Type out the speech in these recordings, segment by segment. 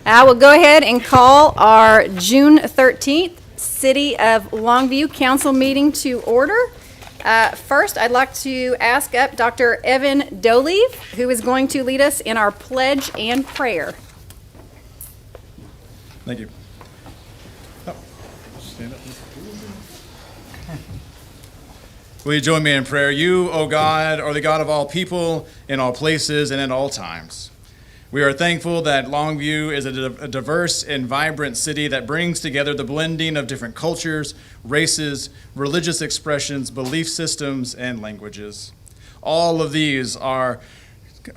I will go ahead and call our June 13th City of Longview Council meeting to order. First, I'd like to ask up Dr. Evan Doleve, who is going to lead us in our pledge and prayer. Thank you. Stand up. Will you join me in prayer? You, O God, are the God of all people, in all places, and in all times. We are thankful that Longview is a diverse and vibrant city that brings together the blending of different cultures, races, religious expressions, belief systems, and languages. All of these are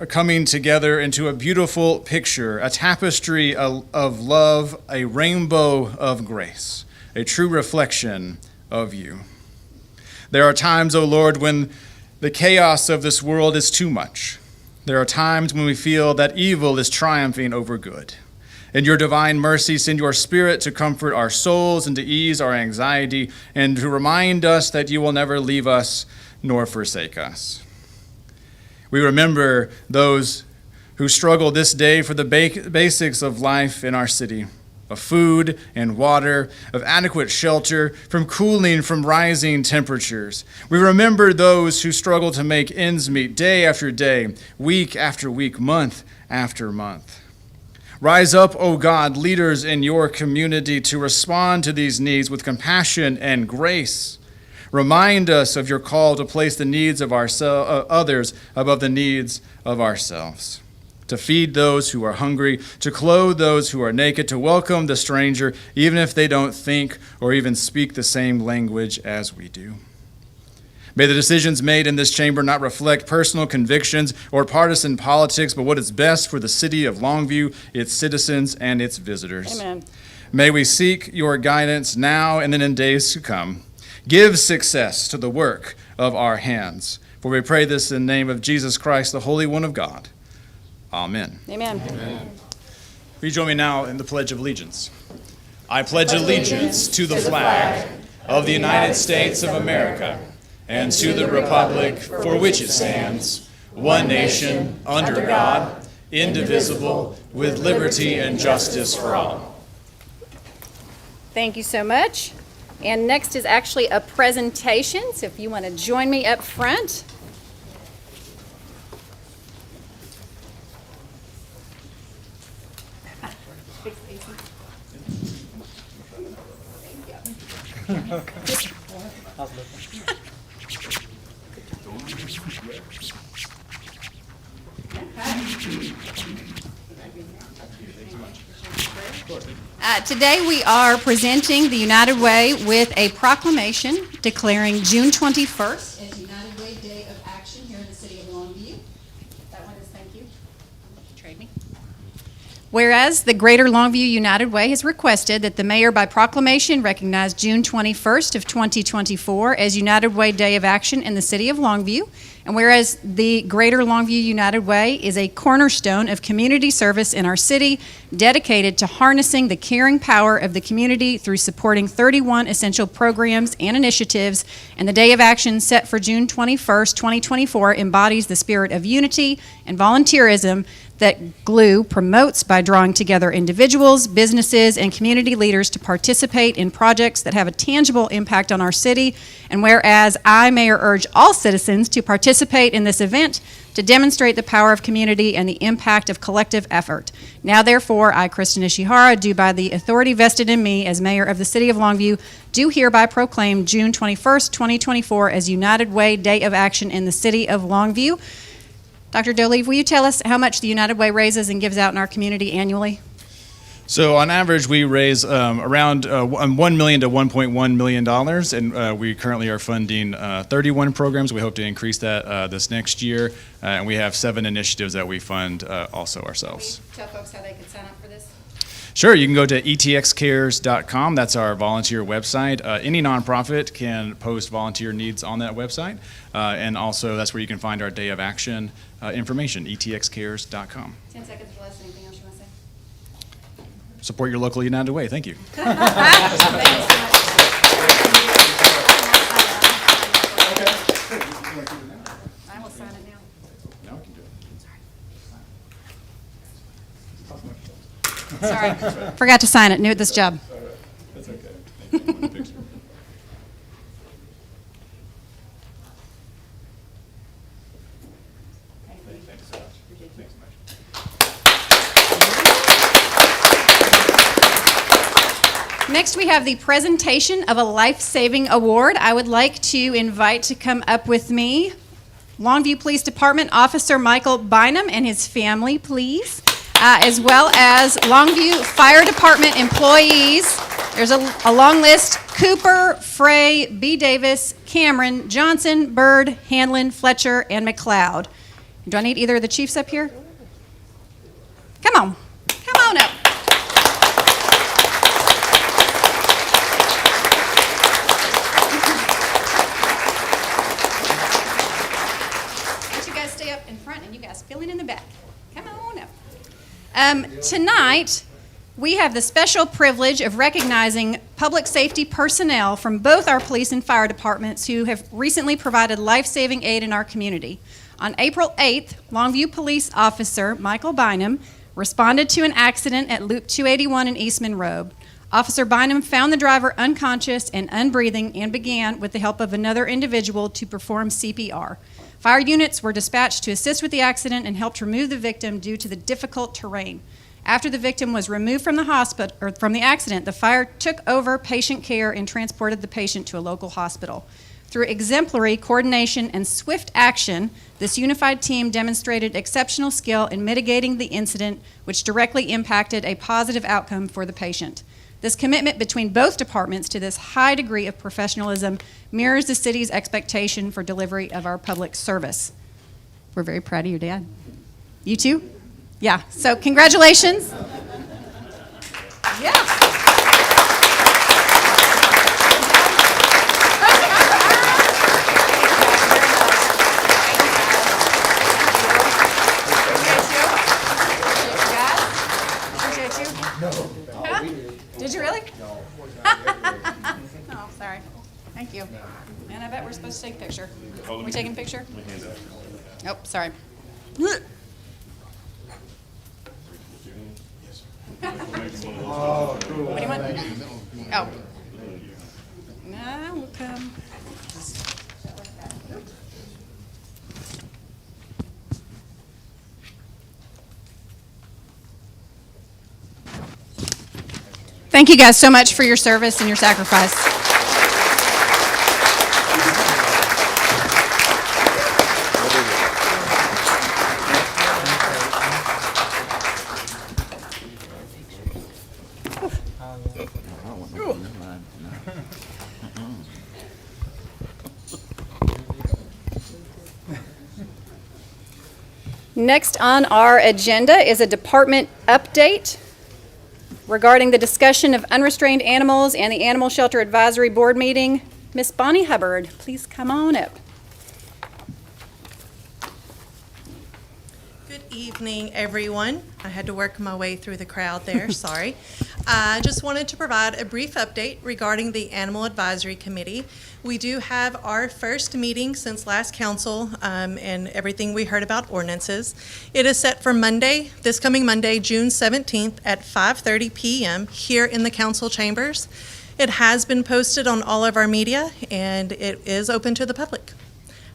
coming together into a beautiful picture, a tapestry of love, a rainbow of grace, a true reflection of you. There are times, O Lord, when the chaos of this world is too much. There are times when we feel that evil is triumphing over good. In your divine mercy, send your Spirit to comfort our souls and to ease our anxiety and to remind us that you will never leave us nor forsake us. We remember those who struggle this day for the basics of life in our city, of food and water, of adequate shelter, from cooling from rising temperatures. We remember those who struggle to make ends meet day after day, week after week, month after month. Rise up, O God, leaders in your community, to respond to these needs with compassion and grace. Remind us of your call to place the needs of others above the needs of ourselves, to feed those who are hungry, to clothe those who are naked, to welcome the stranger, even if they don't think or even speak the same language as we do. May the decisions made in this chamber not reflect personal convictions or partisan politics, but what is best for the city of Longview, its citizens, and its visitors. Amen. May we seek your guidance now and then in days to come. Give success to the work of our hands. For we pray this in the name of Jesus Christ, the Holy One of God. Amen. Amen. Amen. Will you join me now in the Pledge of Allegiance? I pledge allegiance to the flag of the United States of America and to the republic for which it stands, one nation, under God, indivisible, with liberty and justice for all. Thank you so much. And next is actually a presentation, so if you want to join me up front. Today we are presenting the United Way with a proclamation declaring June 21st as United Way Day of Action here in the city of Longview. That one is thank you. Trade me. Whereas the Greater Longview United Way has requested that the mayor by proclamation recognize June 21st of 2024 as United Way Day of Action in the city of Longview, and whereas the Greater Longview United Way is a cornerstone of community service in our city, dedicated to harnessing the caring power of the community through supporting 31 essential programs and initiatives, and the Day of Action set for June 21st, 2024 embodies the spirit of unity and volunteerism that GLUE promotes by drawing together individuals, businesses, and community leaders to participate in projects that have a tangible impact on our city. And whereas I, Mayor, urge all citizens to participate in this event to demonstrate the power of community and the impact of collective effort. Now, therefore, I, Kristen Ishihara, do by the authority vested in me as Mayor of the City of Longview, do hereby proclaim June 21st, 2024 as United Way Day of Action in the City of Longview. Dr. Doleve, will you tell us how much the United Way raises and gives out in our community annually? So on average, we raise around $1 million to $1.1 million, and we currently are funding 31 programs. We hope to increase that this next year, and we have 7 initiatives that we fund also ourselves. Tell folks how they can sign up for this. Sure, you can go to etxcares.com. That's our volunteer website. Any nonprofit can post volunteer needs on that website, and also that's where you can find our Day of Action information, etxcares.com. 10 seconds or less. Anything else you want to say? Support your local United Way. Thank you. Thank you so much. I will sign it now. Now we can do it. Sorry. Sorry, forgot to sign it, new at this job. That's okay. Thank you. Want a picture? Thanks so much. Thanks so much. Next, we have the presentation of a life-saving award. I would like to invite to come up with me Longview Police Department Officer Michael Bynum and his family, please, as well as Longview Fire Department employees. There's a long list: Cooper, Frey, B. Davis, Cameron, Johnson, Bird, Hanlon, Fletcher, and McLeod. Do I need either of the chiefs up here? Come on. Come on up. Stay up in front and you guys fill in the back. Come on up. Tonight, we have the special privilege of recognizing public safety personnel from both our police and fire departments who have recently provided life-saving aid in our community. On April 8th, Longview Police Officer Michael Bynum responded to an accident at Loop 281 in East Monroe. Officer Bynum found the driver unconscious and unbreathing and began, with the help of another individual, to perform CPR. Fire units were dispatched to assist with the accident and helped remove the victim due to the difficult terrain. After the victim was removed from the hospital or from the accident, the fire took over patient care and transported the patient to a local hospital. Through exemplary coordination and swift action, this unified team demonstrated exceptional skill in mitigating the incident, which directly impacted a positive outcome for the patient. This commitment between both departments to this high degree of professionalism mirrors the city's expectation for delivery of our public service. We're very proud of your dad. You too? Yeah, so congratulations. Yeah. Did you really? No. Oh, sorry. Thank you. And I bet we're supposed to take a picture. Are we taking a picture? Oh, sorry. What do you want? Oh. No, we'll come. Thank you guys so much for your service and your sacrifice. Next on our agenda is a department update regarding the discussion of unrestrained animals and the Animal Shelter Advisory Board meeting. Miss Bonnie Hubbard, please come on up. Good evening, everyone. I had to work my way through the crowd there, sorry. I just wanted to provide a brief update regarding the Animal Advisory Committee. We do have our first meeting since last council and everything we heard about ordinances. It is set for Monday, this coming Monday, June 17th at 5:30 p.m. here in the council chambers. It has been posted on all of our media and it is open to the public.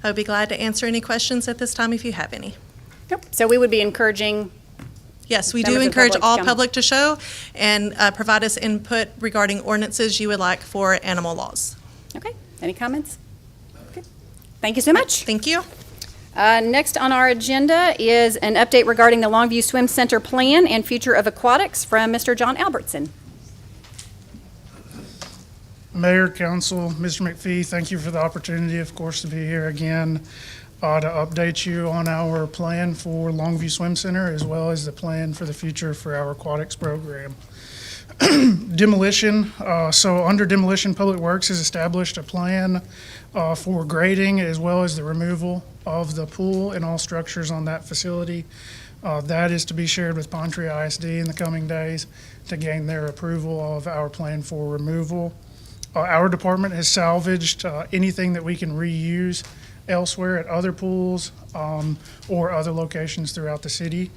I would be glad to answer any questions at this time if you have any. Yep. So we would be encouraging. Yes, we members do of the encourage public to all come. public to show and provide us input regarding ordinances you would like for animal laws. Okay. Any comments? Okay. Thank you so much. Thank you. Next on our agenda is an update regarding the Longview Swim Center Plan and future of aquatics from Mr. John Albertson. Mayor, Council, Mr. McPhee, thank you for the opportunity, of course, to be here again to update you on our plan for Longview Swim Center, as well as the plan for the future for our aquatics program. Demolition, so under demolition, Public Works has established a plan for grading as well as the removal of the pool and all structures on that facility. That is to be shared with Pine Tree ISD in the coming days to gain their approval of our plan for removal. Our department has salvaged anything that we can reuse elsewhere at other pools or other locations throughout the city.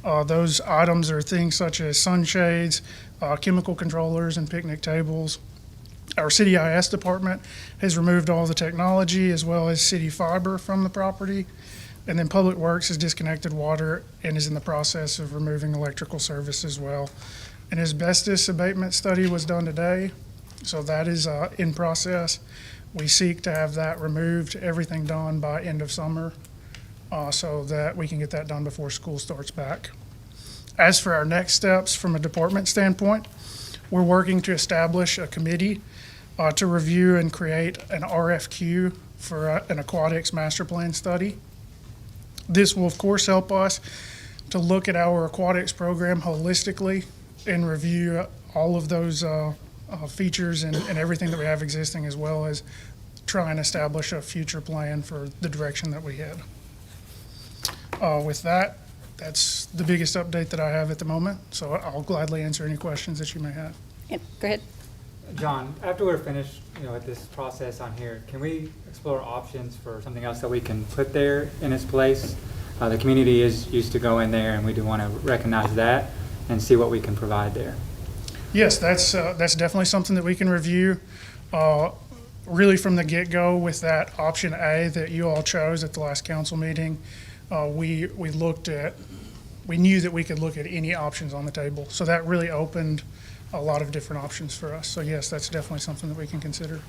Those items are things such as sunshades, chemical controllers, and picnic tables. Our city IS department has removed all the technology as well as city fiber from the property. And then Public Works has disconnected water and is in the process of removing electrical service as well. An asbestos abatement study was done today, so that is in process. We seek to have that removed, everything done by end of summer, so that we can get that done before school starts back. As for our next steps from a department standpoint, we're working to establish a committee to review and create an RFQ for an aquatics master plan study. This will, of course, help us to look at our aquatics program holistically and review all of those features and everything that we have existing, as well as try and establish a future plan for the direction that we head. With that, that's the biggest update that I have at the moment, so I'll gladly answer any questions that you may have. Yep, go ahead. John, after we're finished, with this process on here, can we explore options for something else that we can put there in its place? The community is used to go in there, and we do want to recognize that and see what we can provide there. Yes, that's definitely something that we can review. Really from the get-go with that option A that you all chose at the last council meeting, we knew that we could look at any options on the table. So that really opened a lot of different options for us. So yes, that's definitely something that we can consider.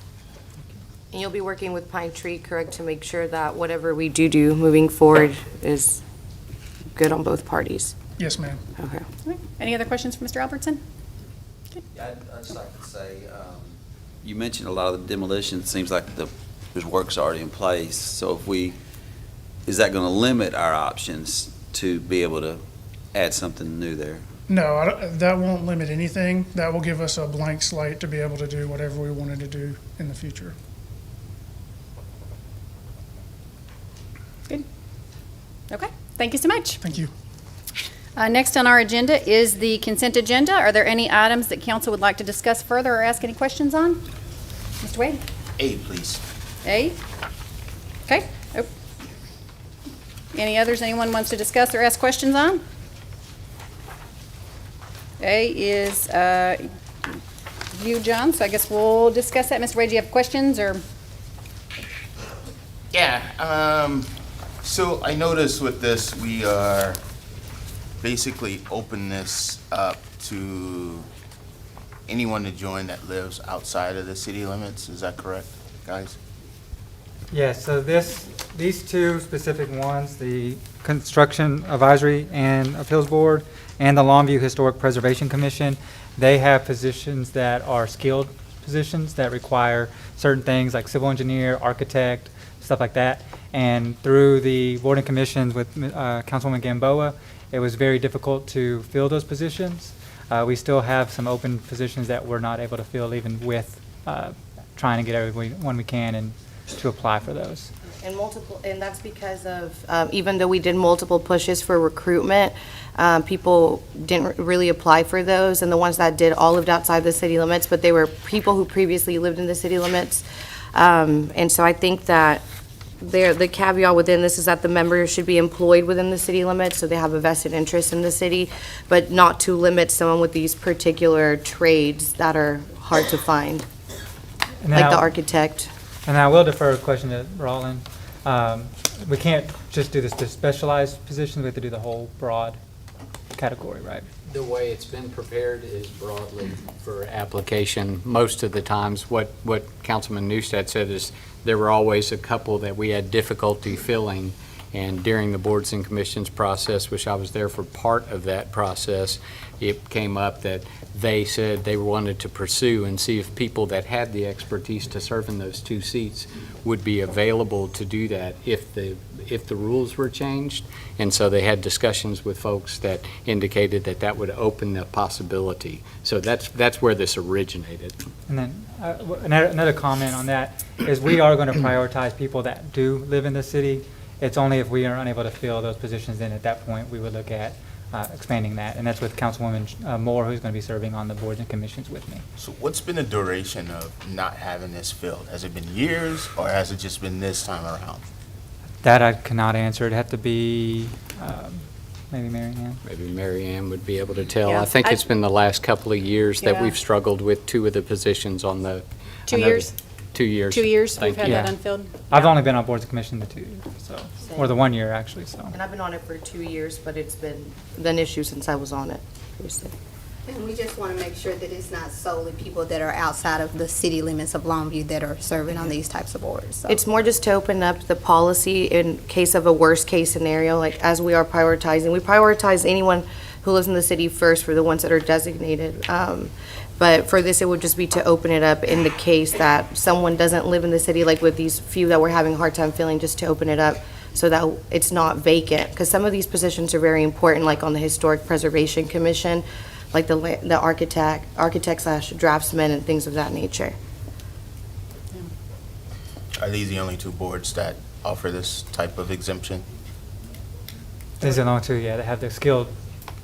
And you'll be working with Pine Tree, correct, to make sure that whatever we do moving forward is good on both parties? Yes, ma'am. Okay. All right. Any other questions for Mr. Albertson? Yeah, I'd just like to say, you mentioned a lot of the demolition. It seems like there's work's already in place. So is that going to limit our options to be able to add something new there? No, that won't limit anything. That will give us a blank slate to be able to do whatever we wanted to do in the future. Good. Okay, thank you so much. Thank you. Next on our agenda is the consent agenda. Are there any items that council would like to discuss further or ask any questions on? Mr. Wade? A, please. A? Okay. Oh. Any others anyone wants to discuss or ask questions on? A is you, John, so I guess we'll discuss that. Mr. Wade, do you have questions or? Yeah, so I noticed with this, we are basically open this up to anyone to join that lives outside of the city limits. Is that correct, guys? Yes, so these two specific ones, the Construction Advisory and Appeals Board and the Longview Historic Preservation Commission, they have positions that are skilled positions that require certain things like civil engineer, architect, stuff like that. And through the board and commissions with Councilwoman Gamboa, it was very difficult to fill those positions. We still have some open positions that we're not able to fill, even with trying to get everyone we can and to apply for those. And that's because of, even though we did multiple pushes for recruitment, people didn't really apply for those, and the ones that did all lived outside the city limits, but they were people who previously lived in the city limits. And so I think that the caveat within this is that the members should be employed within the city limits, so they have a vested interest in the city, but not to limit someone with these particular trades that are hard to find, like the architect. And I will defer a question to Roland. We can't just do this to specialized positions, we have to do the whole broad category, right? The way it's been prepared is broadly for application. Most of the times, what Councilman Newstead said is there were always a couple that we had difficulty filling, and during the boards and commissions process, which I was there for part of that process, it came up that they said they wanted to pursue and see if people that had the expertise to serve in those two seats would be available to do that if the rules were changed. And so they had discussions with folks that indicated that that would open the possibility. So that's where this originated. And then another comment on that is we are going to prioritize people that do live in the city. It's only if we are unable to fill those positions, then at that point we would look at expanding that. And that's with Councilwoman Moore, who's going to be serving on the boards and commissions with me. So what's been the duration of not having this filled? Has it been years, or has it just been this time around? That I cannot answer. It'd have to be maybe Mary Ann. Maybe Mary Ann would be able to tell. Yeah, I think I- it's been the last couple of years that Yeah. we've struggled with two of the positions on the. 2 I know years? that- 2 years. 2 years we've Thank had you. that Yeah. unfilled? I've Yeah. only been on boards and commission the 2 years, so, or the 1 year, actually, so. And I've been on it for 2 years, but it's been an issue since I was on it previously. And we just want to make sure that it's not solely people that are outside of the city limits of Longview that are serving on these types of boards. So- It's more just to open up the policy in case of a worst-case scenario, like as we are prioritizing. We prioritize anyone who lives in the city first for the ones that are designated. But for this, it would just be to open it up in the case that someone doesn't live in the city, like with these few that we're having a hard time filling, just to open it up so that it's not vacant. Because some of these positions are very important, like on the Historic Preservation Commission, like the architect/draftsman and things of that nature. Are these the only 2 boards that offer this type of exemption? These are the only 2, yeah, that have the skilled.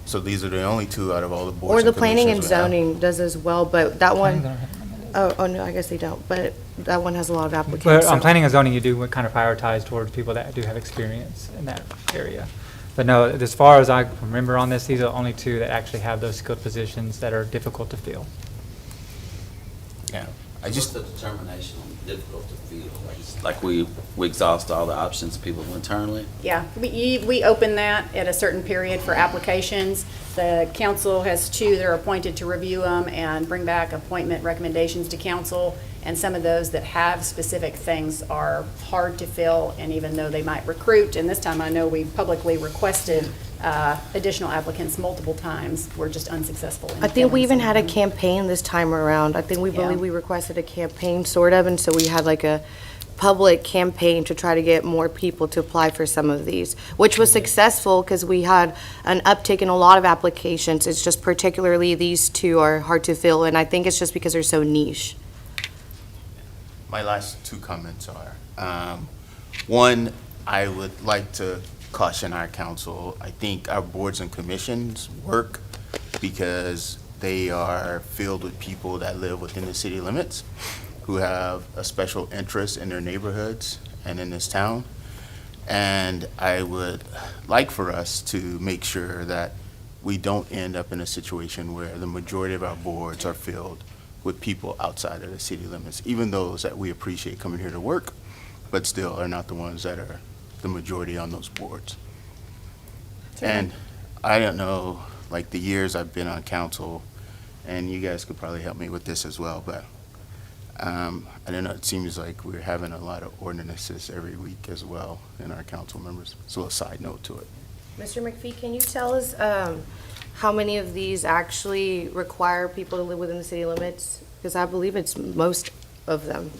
So these are the only 2 out of all the boards Or and the planning and commissions we have? zoning does as well, but that They one, don't have them in there. oh, no, I guess they don't, but that one has a lot of But applicants. on so- planning and zoning, you do kind of prioritize towards people that do have experience in that area. But no, as far as I remember on this, these are the only 2 that actually have those skilled positions that are difficult to fill. Yeah, I What's just, the determination on difficult to feel? Like we exhaust all the options people internally? Yeah, we open that at a certain period for applications. The council has 2 that are appointed to review them and bring back appointment recommendations to council. And some of those that have specific things are hard to fill, and even though they might recruit, and this time I know we publicly requested additional applicants multiple times, we're just unsuccessful in I think we filling even some had a of them. campaign this time around. I think we Yeah. believe we requested a campaign, sort of, and so we had like a public campaign to try to get more people to apply for some of these, which was successful because we had an uptick in a lot of applications. It's just particularly these 2 are hard to fill, and I think it's just because they're so niche. my last 2 comments are, one, I would like to caution our council. I think our boards and commissions work because they are filled with people that live within the city limits, who have a special interest in their neighborhoods and in this town. And I would like for us to make sure that we don't end up in a situation where the majority of our boards are filled with people outside of the city limits, even those that we appreciate coming here to work, but still are not the ones that are the majority on those boards. And I don't know, like the years I've been on council, and you guys could probably help me with this as well, but I don't know, it seems like we're having a lot of ordinances every week as well in our council members. So a side note to it. Mr. McPhee, can you tell us how many of these actually require people to live within the city limits? Because I believe it's most of them.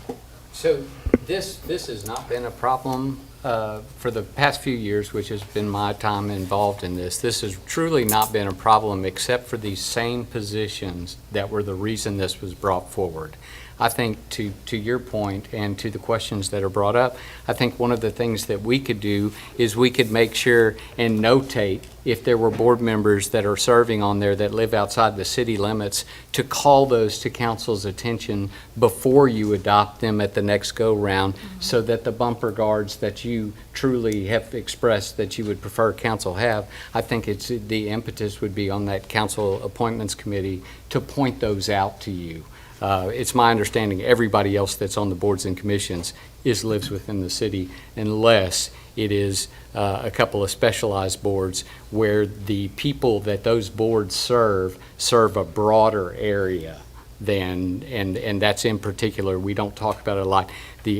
So this has not been a problem for the past few years, which has been my time involved in this. This has truly not been a problem except for these same positions that were the reason this was brought forward. I think to your point and to the questions that are brought up, I think one of the things that we could do is we could make sure and notate if there were board members that are serving on there that live outside the city limits, to call those to council's attention before you adopt them at the next go-round, so that the bumper guards that you truly have expressed that you would prefer council have, I think it's the impetus would be on that council appointments committee to point those out to you. It's my understanding everybody else that's on the boards and commissions lives within the city, unless it is a couple of specialized boards where the people that those boards serve a broader area than, and that's in particular, we don't talk about it a lot,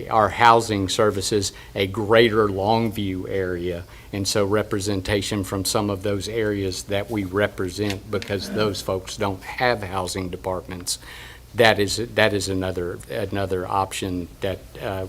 our housing services a greater Longview area, and so representation from some of those areas that we represent, because those folks don't have housing departments. That is another option that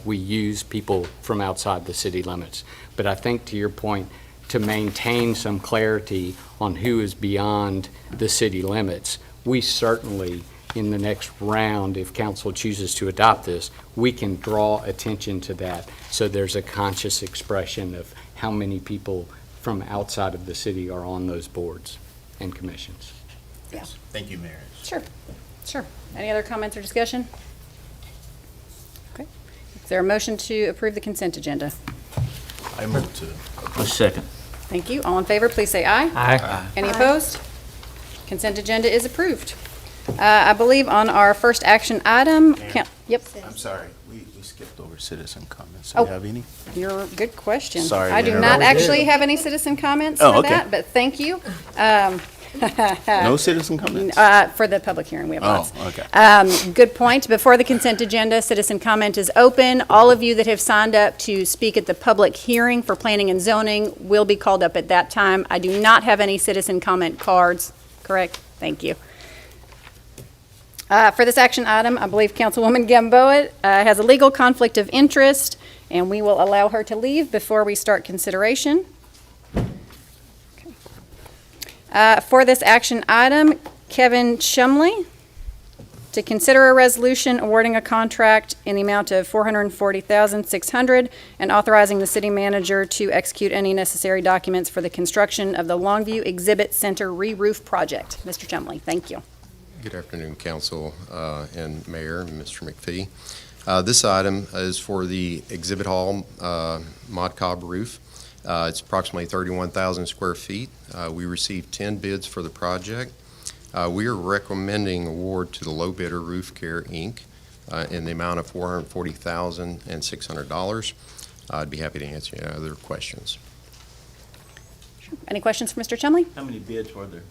we use, people from outside the city limits. But I think, to your point, to maintain some clarity on who is beyond the city limits, we certainly, in the next round, if council chooses to adopt this, we can draw attention to that, so there's a conscious expression of how many people from outside of the city are on those boards and commissions. Yeah. Thank you, Mayor. Sure, sure. Any other comments or discussion? Okay. Is there a motion to approve the consent agenda? I move to. A second. Thank you. All in favor, please say aye. Aye. Any opposed? Consent agenda is approved. I believe on our first action item, yep, I'm sorry, we skipped over citizen comments. Oh. Do you have any? your good question. Sorry, I do Mayor. not We did. actually have any citizen comments Oh, for okay. that, but thank you. No citizen comments? For the public hearing, we have Oh, lots. okay. Good point. Before the consent agenda, citizen comment is open. All of you that have signed up to speak at the public hearing for planning and zoning will be called up at that time. I do not have any citizen comment cards, correct? Thank you. For this action item, I believe Councilwoman Gamboa has a legal conflict of interest, and we will allow her to leave before we start consideration. For this action item, Kevin Chumley, to consider a resolution awarding a contract in the amount of $440,600 and authorizing the city manager to execute any necessary documents for the construction of the Longview Exhibit Center re-roof project. Mr. Chumley, thank you. Good afternoon, Council and Mayor and Mr. McPhee. This item is for the Exhibit Hall Mod Cob roof. It's approximately 31,000 square feet. We received 10 bids for the project. We are recommending award to the low bidder Roof Care, Inc. In the amount of $440,600. I'd be happy to answer any other questions. Any questions for Mr. Chumley? How many bids were there?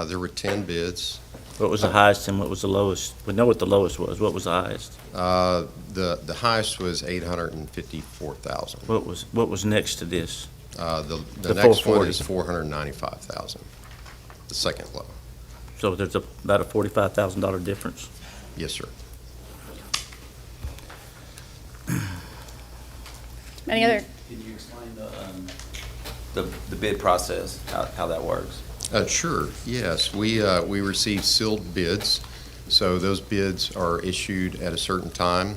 There were 10 bids. What was the highest and what was the lowest? We know what the lowest was. What was the highest? The highest was $854,000. What was next to this? The The next one 440. is $495,000, the second low. So there's about a $45,000 difference. Yes, sir. Any other? Can you explain the bid process, how that works? Sure, yes. We receive sealed bids, so those bids are issued at a certain time,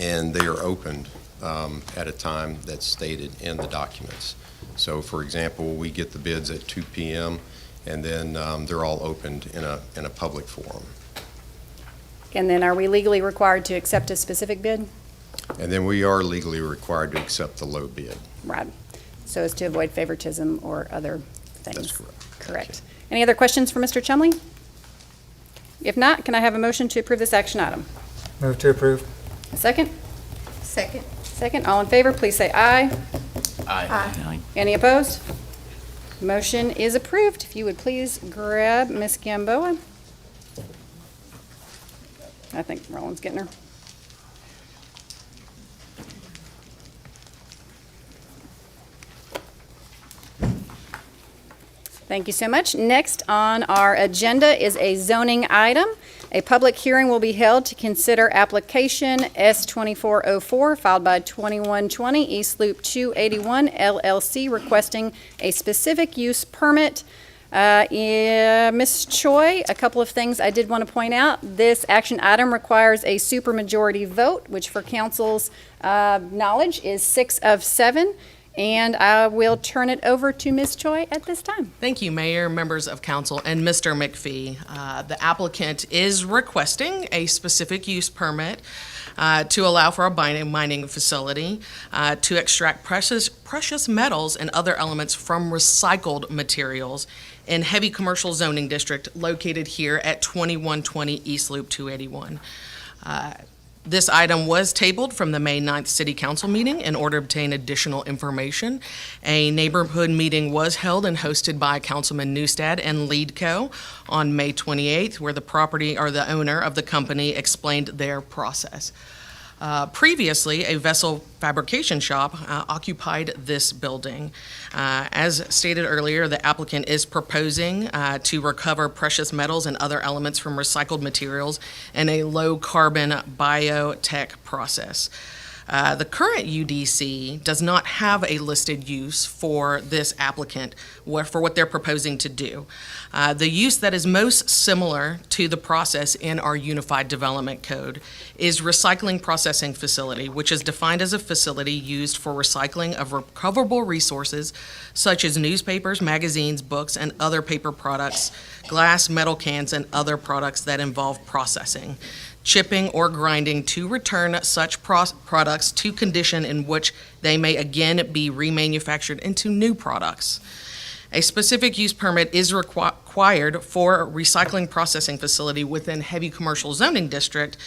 and they are opened at a time that's stated in the documents. So, for example, we get the bids at 2 p.m., and then they're all opened in a public forum. And then are we legally required to accept a specific bid? And then we are legally required to accept the low bid. Right. So as to avoid favoritism or other things. That's correct. Correct. Any other questions for Mr. Chumley? If not, can I have a motion to approve this action item? Move to approve. A second? Second. Second. All in favor, please say aye. Aye. Any opposed? Motion is approved. If you would please grab Ms. Gamboa. I think Roland's getting her. Thank you so much. Next on our agenda is a zoning item. A public hearing will be held to consider application S24-04 filed by 2120 East Loop 281 LLC requesting a specific use permit. Ms. Choi, a couple of things I did want to point out. This action item requires a supermajority vote, which for council's knowledge is 6 of 7. And I will turn it over to Ms. Choi at this time. Thank you, Mayor, members of council, and Mr. McPhee. The applicant is requesting a specific use permit to allow for a mining facility to extract precious metals and other elements from recycled materials in heavy commercial zoning district located here at 2120 East Loop 281. This item was tabled from the May 9th City Council meeting in order to obtain additional information. A neighborhood meeting was held and hosted by Councilman Newstad and Leadco on May 28th, where the property or the owner of the company explained their process. Previously, a vessel fabrication shop occupied this building. As stated earlier, the applicant is proposing to recover precious metals and other elements from recycled materials in a low-carbon biotech process. The current UDC does not have a listed use for this applicant, for what they're proposing to do. The use that is most similar to the process in our Unified Development Code is recycling processing facility, which is defined as a facility used for recycling of recoverable resources such as newspapers, magazines, books, and other paper products, glass, metal cans, and other products that involve processing. chipping, or grinding to return such products to condition in which they may again be remanufactured into new products. A specific use permit is required for a recycling processing facility within heavy commercial zoning district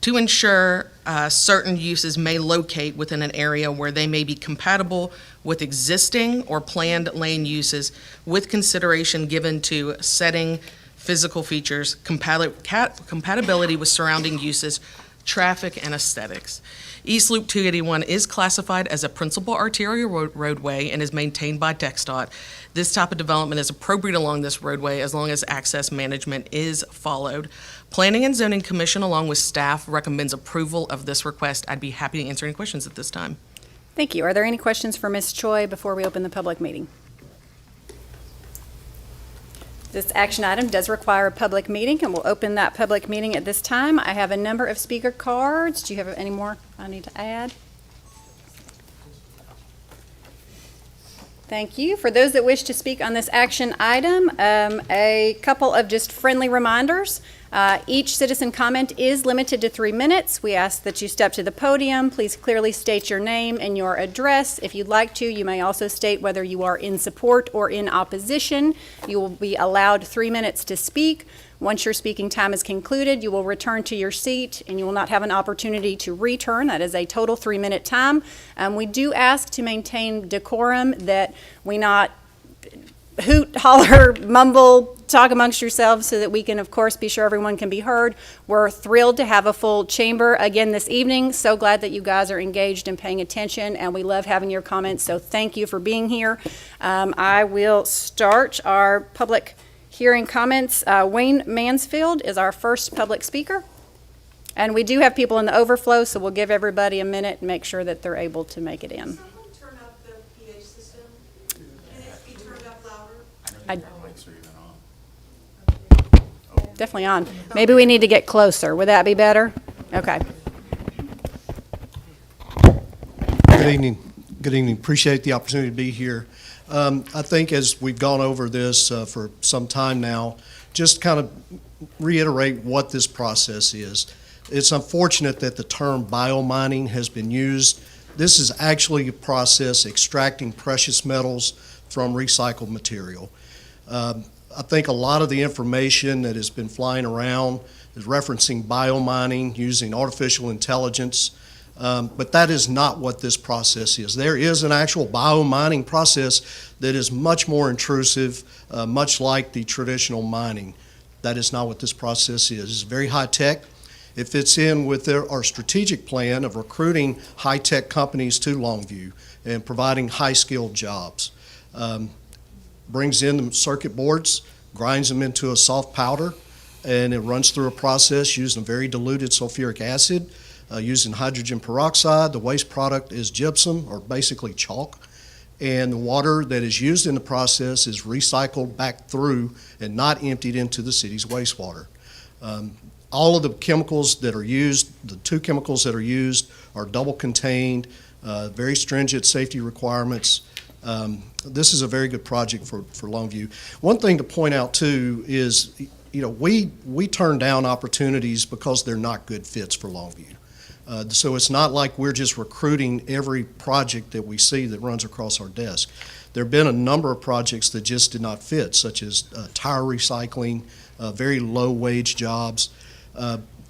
to ensure certain uses may locate within an area where they may be compatible with existing or planned land uses, with consideration given to setting, physical features, compatibility with surrounding uses, traffic, and aesthetics. East Loop 281 is classified as a principal arterial roadway and is maintained by TxDOT. This type of development is appropriate along this roadway as long as access management is followed. Planning and Zoning Commission, along with staff, recommends approval of this request. I'd be happy to answer any questions at this time. Thank you. Are there any questions for Ms. Choi before we open the public meeting? This action item does require a public meeting, and we'll open that public meeting at this time. I have a number of speaker cards. Do you have any more I need to add? Thank you. For those that wish to speak on this action item, a couple of just friendly reminders. Each citizen comment is limited to 3 minutes. We ask that you step to the podium. Please clearly state your name and your address. If you'd like to, you may also state whether you are in support or in opposition. You will be allowed 3 minutes to speak. Once your speaking time is concluded, you will return to your seat and you will not have an opportunity to return. That is a total 3-minute time. We do ask to maintain decorum, that we not hoot, holler, mumble, talk amongst yourselves, so that we can, of course, be sure everyone can be heard. We're thrilled to have a full chamber again this evening. So glad that you guys are engaged and paying attention, and we love having your comments, so thank you for being here. I will start our public hearing comments. Wayne Mansfield is our first public speaker, and we do have people in the overflow, so we'll give everybody a minute and make sure that they're able to make it in. Turn up the PH system. Can it be turned up louder? Definitely on. Maybe we need to get closer. Would that be better? Okay. Good evening. Good evening. Appreciate the opportunity to be here. I think as we've gone over this for some time now, just kind of reiterate what this process is. It's unfortunate that the term biomining has been used. This is actually a process extracting precious metals from recycled material. I think a lot of the information that has been flying around is referencing biomining using artificial intelligence, but that is not what this process is. There is an actual biomining process that is much more intrusive, much like the traditional mining. That is not what this process is. It's very high tech. It fits in with our strategic plan of recruiting high-tech companies to Longview and providing high-skilled jobs. Brings in the circuit boards, grinds them into a soft powder, and it runs through a process using very diluted sulfuric acid, using hydrogen peroxide. The waste product is gypsum, or basically chalk, and the water that is used in the process is recycled back through and not emptied into the city's wastewater. All of the chemicals that are used, the 2 chemicals that are used, are double contained, very stringent safety requirements. This is a very good project for Longview. One thing to point out too is, we turn down opportunities because they're not good fits for Longview. So it's not like we're just recruiting every project that we see that runs across our desk. There have been a number of projects that just did not fit, such as tire recycling, very low wage jobs.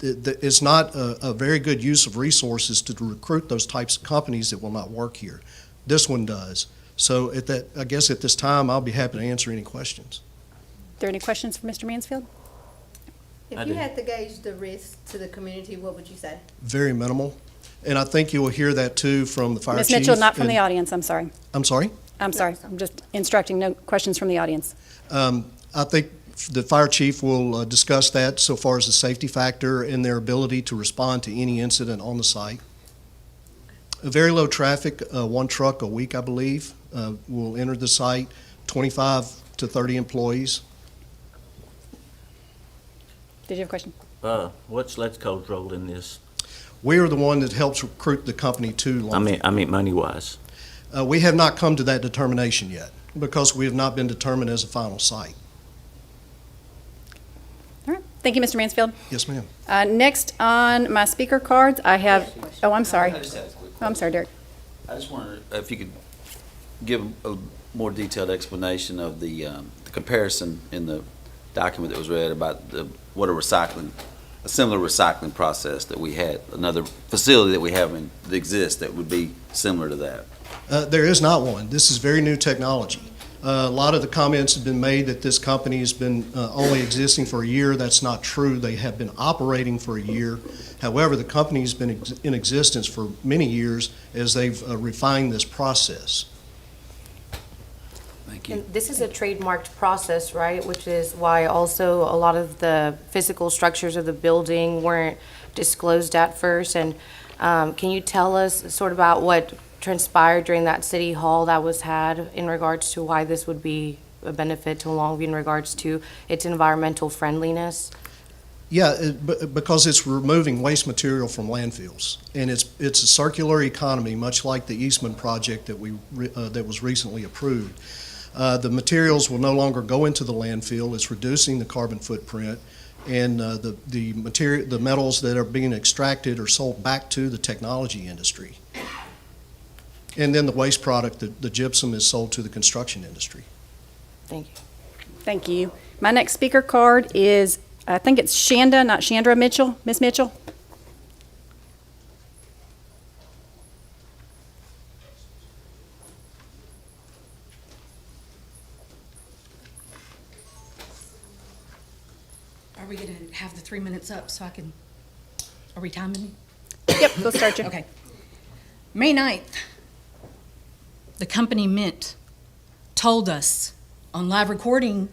It's not a very good use of resources to recruit those types of companies that will not work here. This one does. So I guess at this time, I'll be happy to answer any questions. Are there any questions for Mr. Mansfield? If you had to gauge the risk to the community, what would you say? Very minimal. And I think you will hear that too from the fire chief. Ms. Mitchell, not from the audience, I'm sorry. I'm sorry? I'm sorry, I'm just instructing, no questions from the audience. I think the fire chief will discuss that so far as the safety factor and their ability to respond to any incident on the site. Very low traffic, 1 truck a week, I believe, will enter the site, 25 to 30 employees. Did you have a question? What's Let's Co's role in this? We are the one that helps recruit the company to Longview. I mean money-wise. We have not come to that determination yet because we have not been determined as a final site. All right, Thank you, Mr. Mansfield. Yes, ma'am. Next on my speaker cards, I have, oh, I'm sorry. I just had a quick Oh, I'm sorry, Derek. I just wondered if you could give a more detailed explanation of the comparison in the document that was read about what a similar recycling process that we had, another facility that we have that exists that would be similar to that. There is not one. This is very new technology. A lot of the comments have been made that this company has been only existing for a year. That's not true. They have been operating for a year. However, the company has been in existence for many years as they've refined this process. Thank you. And this is a trademarked process, right? Which is why also a lot of the physical structures of the building weren't disclosed at first. And can you tell us sort of about what transpired during that city hall that was had in regards to why this would be a benefit to Longview in regards to its environmental friendliness? Yeah, because it's removing waste material from landfills, and it's a circular economy, much like the Eastman project that that was recently approved. The materials will no longer go into the landfill. It's reducing the carbon footprint, and the metals that are being extracted are sold back to the technology industry. And then the waste product, the gypsum, is sold to the construction industry. Thank you. Thank you. My next speaker card is, I think it's Shanda, not Chandra Mitchell. Ms. Mitchell? Are we going to have the 3 minutes up so I can, are we timing? Yep, we'll start you. Okay. May 9th, the company Mint told us on live recording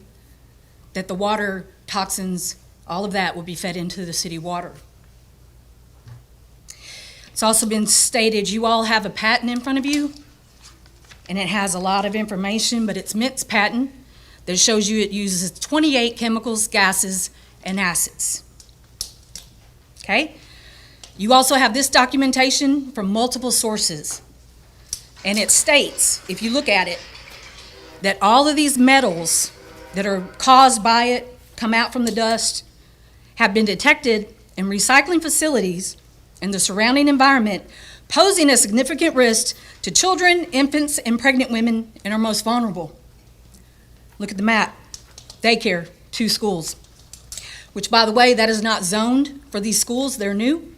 that the water toxins, all of that, would be fed into the city water. It's also been stated you all have a patent in front of you, and it has a lot of information, but it's Mint's patent that shows you it uses 28 chemicals, gases, and acids. Okay? You also have this documentation from multiple sources. And it states, if you look at it, that all of these metals that are caused by it, come out from the dust, have been detected in recycling facilities in the surrounding environment, posing a significant risk to children, infants, and pregnant women and our most vulnerable. Look at the map. Daycare, 2 schools. Which, by the way, that is not zoned for these schools. They're new.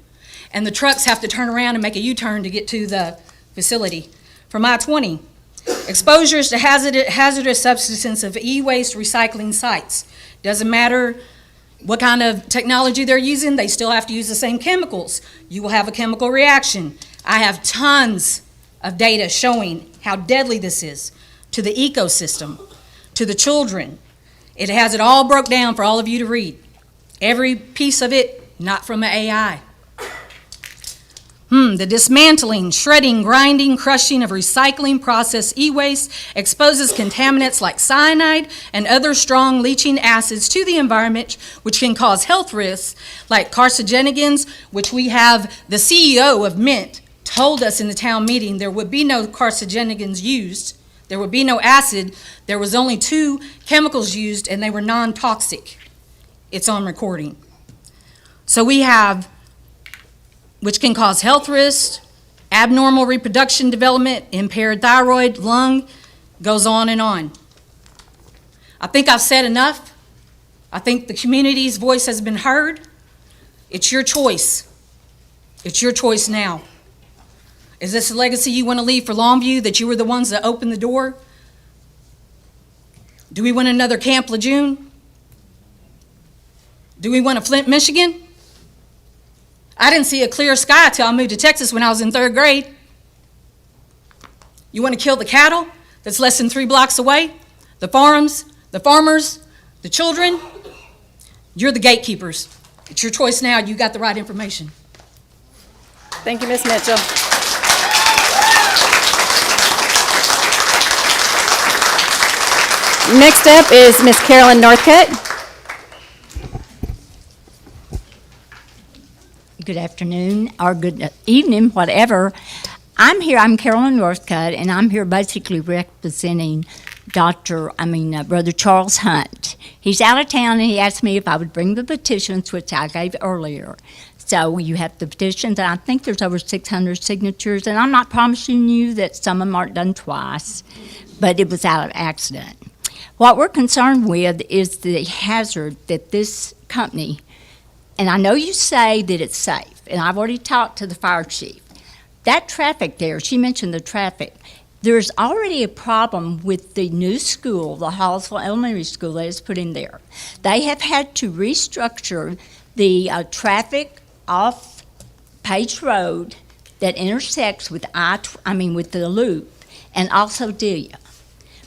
And the trucks have to turn around and make a U-turn to get to the facility. From I-20, exposures to hazardous substances of e-waste recycling sites. Doesn't matter what kind of technology they're using, they still have to use the same chemicals. You will have a chemical reaction. I have tons of data showing how deadly this is to the ecosystem, to the children. It has it all broke down for all of you to read. Every piece of it, not from an AI. The dismantling, shredding, grinding, crushing of recycling process e-waste exposes contaminants like cyanide and other strong leaching acids to the environment, which can cause health risks like carcinogens, which we have the CEO of Mint told us in the town meeting there would be no carcinogens used, there would be no acid, there was only 2 chemicals used and they were non-toxic. It's on recording. So we have, which can cause health risks, abnormal reproduction development, impaired thyroid, lung, goes on and on. I think I've said enough. I think the community's voice has been heard. It's your choice. It's your choice now. Is this a legacy you want to leave for Longview, that you were the ones that opened the door? Do we want another Camp Lejeune? Do we want a Flint, Michigan? I didn't see a clear sky till I moved to Texas when I was in 3rd grade. You want to kill the cattle that's less than 3 blocks away? The farms, the farmers, the children? You're the gatekeepers. It's your choice now. You got the right information. Thank you, Ms. Mitchell. Next up is Ms. Carolyn Northcutt. Good afternoon or good evening, whatever. I'm Carolyn Northcutt, and I'm here basically representing Brother Charles Hunt. He's out of town, and he asked me if I would bring the petitions, which I gave earlier. So you have the petitions, and I think there's over 600 signatures, and I'm not promising you that some of them aren't done twice, but it was out of accident. What we're concerned with is the hazard that this company, and I know you say that it's safe, and I've already talked to the fire chief. That traffic there, she mentioned the traffic. There's already a problem with the new school, the Hallsville Elementary School that is put in there. They have had to restructure the traffic off Page Road that intersects with with the loop and also Delia.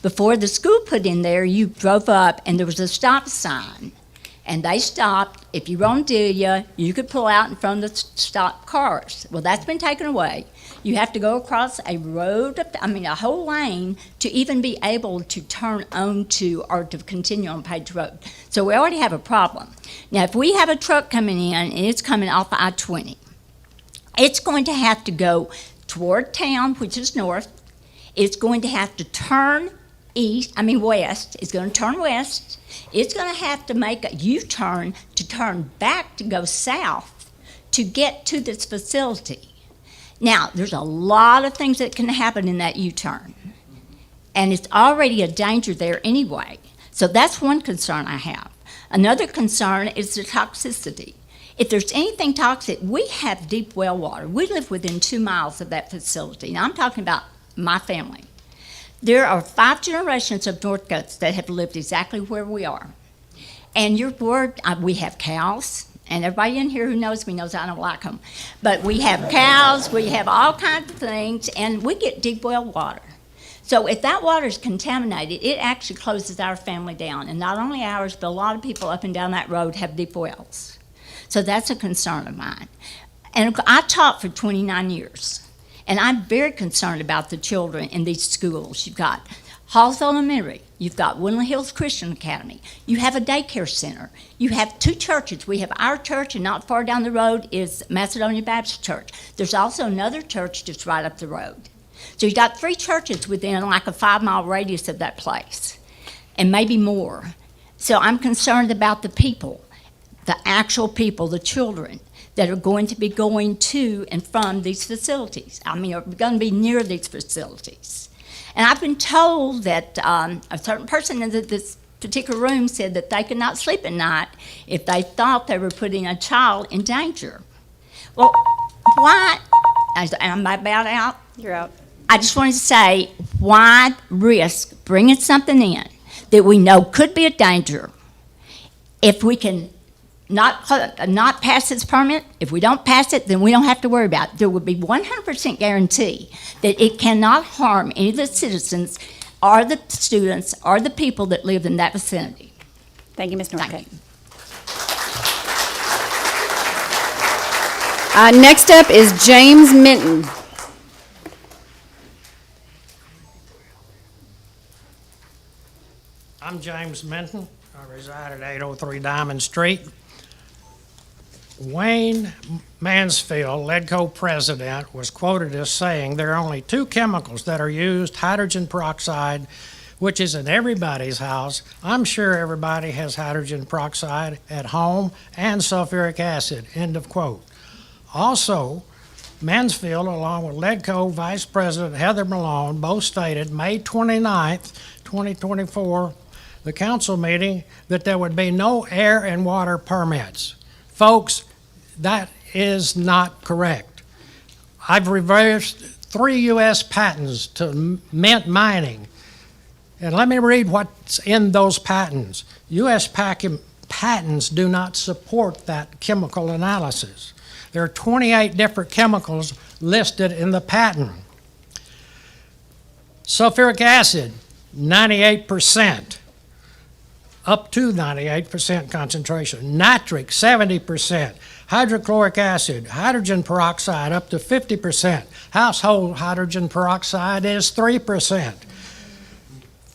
Before the school put in there, you drove up and there was a stop sign. And they stopped. If you were on Delia, you could pull out in front of the stopped cars. Well, that's been taken away. You have to go across a road, a whole lane to even be able to turn onto or to continue on Page Road. So we already have a problem. Now, if we have a truck coming in and it's coming off I-20, it's going to have to go toward town, which is north. It's going to have to turn west. It's going to turn west. It's going to have to make a U-turn to turn back to go south to get to this facility. Now, there's a lot of things that can happen in that U-turn, and it's already a danger there anyway. So that's one concern I have. Another concern is the toxicity. If there's anything toxic, we have deep well water. We live within 2 miles of that facility. Now, I'm talking about my family. There are 5 generations of Northcotes that have lived exactly where we are. And we have cows, and everybody in here who knows me knows I don't like them. But we have cows, we have all kinds of things, and we get deep well water. So if that water is contaminated, it actually closes our family down. And not only ours, but a lot of people up and down that road have deep wells. So that's a concern of mine. And I taught for 29 years. And I'm very concerned about the children in these schools. You've got Hallsville Elementary. You've got Woodland Hills Christian Academy. You have a daycare center. You have 2 churches. We have our church, and not far down the road is Macedonia Baptist Church. There's also another church just right up the road. So you've got 3 churches within like a 5-mile radius of that place, and maybe more. So I'm concerned about the people, the actual people, the children, that are going to be going to and from these facilities. Are going to be near these facilities. And I've been told that a certain person in this particular room said that they could not sleep at night if they thought they were putting a child in danger. Well, why? Am I about out? You're out. I just wanted to say, why risk bringing something in that we know could be a danger if we can not pass this permit? If we don't pass it, then we don't have to worry about it. There would be 100% guarantee that it cannot harm any of the citizens or the students or the people that live in that vicinity. Thank you, Ms. Northcote. Next up is James Minton. I'm James Minton. I reside at 803 Diamond Street. Wayne Mansfield, LEDCO president, was quoted as saying there are only 2 chemicals that are used, hydrogen peroxide, which is in everybody's house. I'm sure everybody has hydrogen peroxide at home, and sulfuric acid, end of quote. Also, Mansfield, along with LEDCO Vice President Heather Malone, both stated May 29th, 2024, the council meeting, that there would be no air and water permits. Folks, that is not correct. I've reversed 3 U.S. patents to mint mining. And let me read what's in those patents. U.S. patents do not support that chemical analysis. There are 28 different chemicals listed in the patent. Sulfuric acid, 98%. Up to 98% concentration. Nitric, 70%. Hydrochloric acid, hydrogen peroxide, up to 50%. Household hydrogen peroxide is 3%.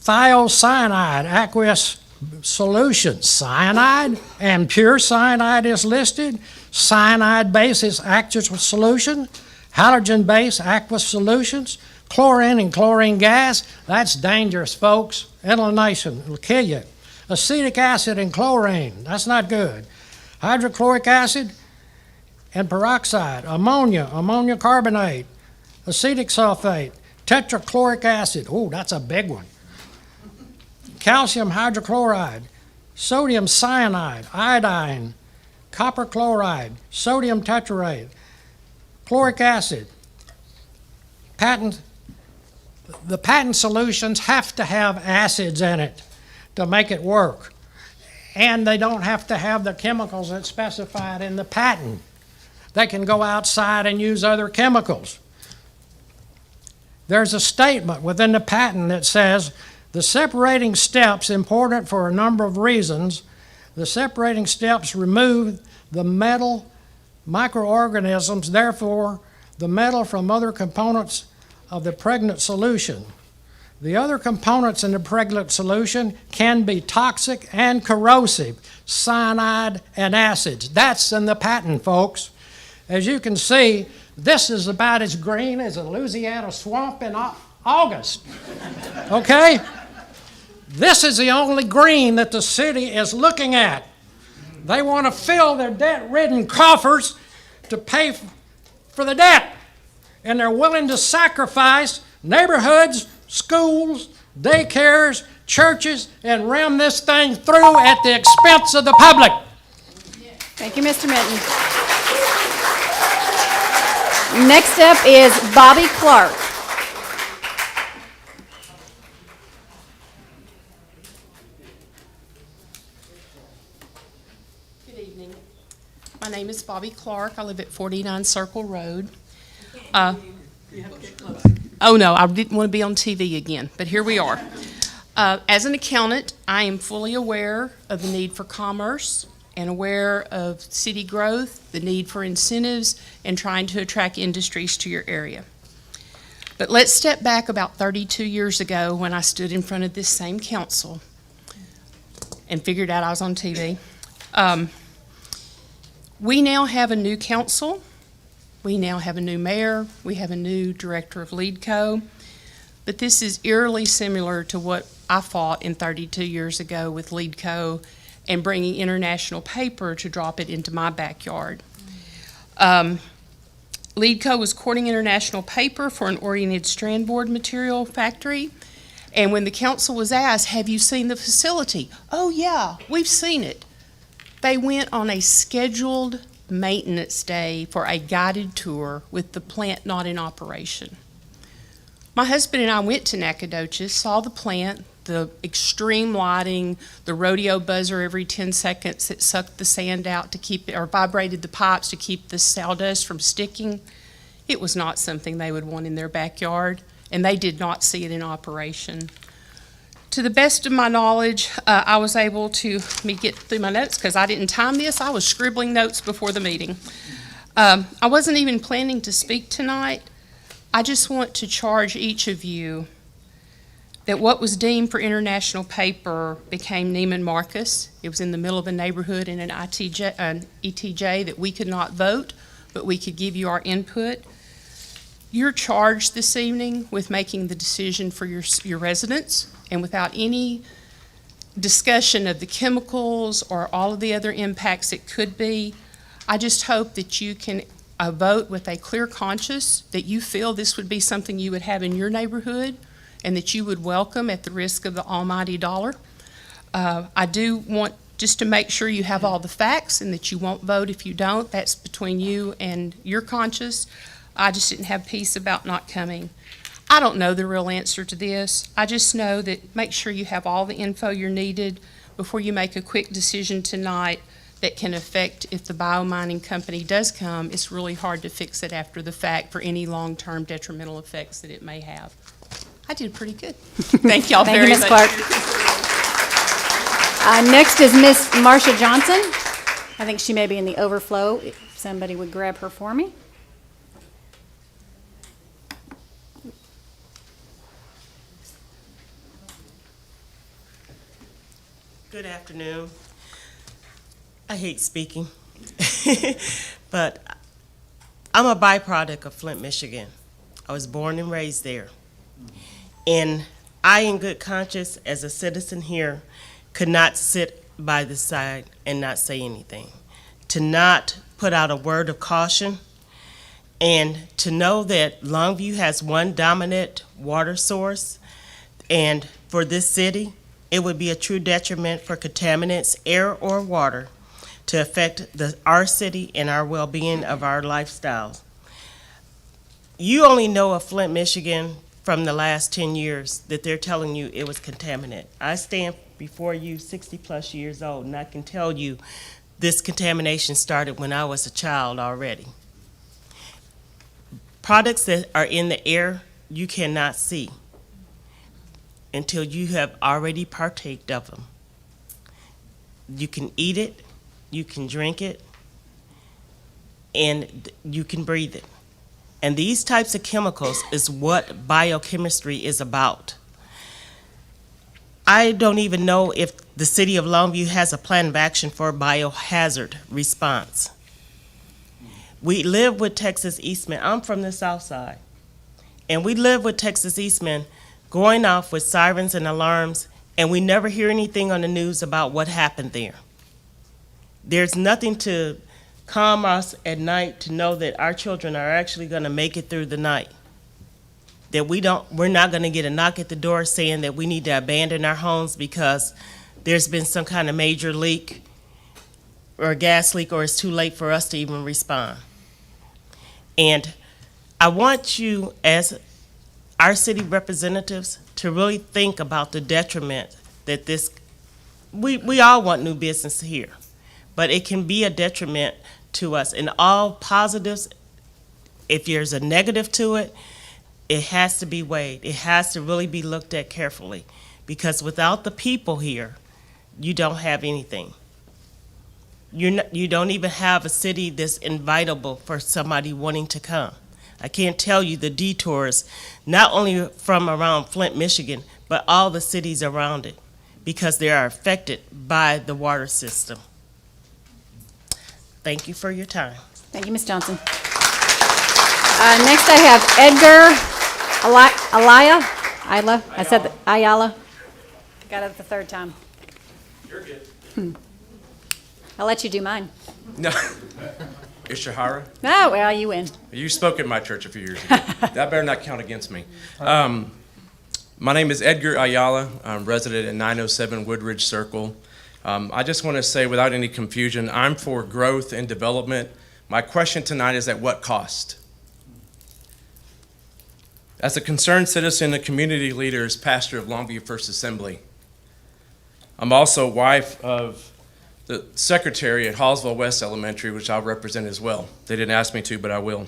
Thiocyanide, aqueous solution. Cyanide and pure cyanide is listed. Cyanide base is aqueous solution. Halogen base, aqueous solutions. Chlorine and chlorine gas, that's dangerous, folks. Inhalation will kill you. Acetic acid and chlorine, that's not good. Hydrochloric acid and peroxide, ammonia carbonate, acetic sulfate, tetrachloric acid, oh, that's a big one. Calcium hydrochloride, sodium cyanide, iodine, copper chloride, sodium tetrate, chloric acid. The patent solutions have to have acids in it to make it work. And they don't have to have the chemicals that's specified in the patent. They can go outside and use other chemicals. There's a statement within the patent that says, the separating steps important for a number of reasons. The separating steps remove the metal microorganisms, therefore the metal from other components of the pregnant solution. The other components in the pregnant solution can be toxic and corrosive, cyanide and acids. That's in the patent, folks. As you can see, this is about as green as a Louisiana swamp in August. Okay? This is the only green that the city is looking at. They want to fill their debt-ridden coffers to pay for the debt. And they're willing to sacrifice neighborhoods, schools, daycares, churches, and ram this thing through at the expense of the public. Thank you, Mr. Minton. Next up is Bobby Clark. Good evening. My name is Bobby Clark. I live at 49 Circle Road. Oh, no, I didn't want to be on TV again, but here we are. As an accountant, I am fully aware of the need for commerce and aware of city growth, the need for incentives, and trying to attract industries to your area. But let's step back about 32 years ago when I stood in front of this same council and figured out I was on TV. We now have a new council. We now have a new mayor. We have a new director of LeadCo. But this is eerily similar to what I fought in 32 years ago with LeadCo and bringing international paper to drop it into my backyard. LeadCo was courting international paper for an oriented strand board material factory. And when the council was asked, have you seen the facility? Oh yeah, we've seen it. They went on a scheduled maintenance day for a guided tour with the plant not in operation. My husband and I went to Nacogdoches, saw the plant, the extreme lighting, the rodeo buzzer every 10 seconds that sucked the sand out to keep it, or vibrated the pipes to keep the sawdust from sticking. It was not something they would want in their backyard, and they did not see it in operation. To the best of my knowledge, I was able to, let me get through my notes because I didn't time this. I was scribbling notes before the meeting. I wasn't even planning to speak tonight. I just want to charge each of you that what was deemed for international paper became Neiman Marcus. It was in the middle of a neighborhood in an ETJ that we could not vote, but we could give you our input. You're charged this evening with making the decision for your residents, and without any discussion of the chemicals or all of the other impacts it could be, I just hope that you can vote with a clear conscience, that you feel this would be something you would have in your neighborhood and that you would welcome at the risk of the almighty dollar. I do want just to make sure you have all the facts and that you won't vote if you don't. That's between you and your conscience. I just didn't have peace about not coming. I don't know the real answer to this. I just know that make sure you have all the info you're needed before you make a quick decision tonight that can affect, if the biomining company does come, it's really hard to fix it after the fact for any long-term detrimental effects that it may have. I did pretty good. Thank y'all very much. Thank you, Ms. Clark. Next is Miss Marsha Johnson. I think she may be in the overflow. If somebody would grab her for me. Good afternoon. I hate speaking, but I'm a byproduct of Flint, Michigan. I was born and raised there. And I, in good conscience, as a citizen here, could not sit by the side and not say anything. To not put out a word of caution, and to know that Longview has one dominant water source, and for this city, it would be a true detriment for contaminants, air or water, to affect our city and our well-being of our lifestyles. You only know of Flint, Michigan from the last 10 years that they're telling you it was contaminant. I stand before you 60-plus years old, and I can tell you this contamination started when I was a child already. Products that are in the air you cannot see until you have already partaked of them. You can eat it, you can drink it, and you can breathe it. And these types of chemicals is what biochemistry is about. I don't even know if the city of Longview has a plan of action for biohazard response. We live with Texas Eastman. I'm from the South Side. And we live with Texas Eastman going off with sirens and alarms, and we never hear anything on the news about what happened there. There's nothing to calm us at night to know that our children are actually going to make it through the night. That we're not going to get a knock at the door saying that we need to abandon our homes because there's been some kind of major leak or a gas leak, or it's too late for us to even respond. And I want you, as our city representatives, to really think about the detriment that this, we all want new business here, but it can be a detriment to us. And all positives, if there's a negative to it, it has to be weighed. It has to really be looked at carefully, because without the people here, you don't have anything. You don't even have a city that's invitable for somebody wanting to come. I can't tell you the detours, not only from around Flint, Michigan, but all the cities around it, because they are affected by the water system. Thank you for your time. Thank you, Ms. Johnson. Next I have Edgar Ayala. I said that, Ayala. Got it the third time. You're good. I'll let you do mine. No. Ishihara? Oh, well, you win. You spoke at my church a few years ago. That better not count against me. My name is Edgar Ayala. I'm resident at 907 Woodridge Circle. I just want to say, without any confusion, I'm for growth and development. My question tonight is at what cost? As a concerned citizen and community leader, as pastor of Longview First Assembly, I'm also wife of the secretary at Hallsville West Elementary, which I'll represent as well. They didn't ask me to, but I will.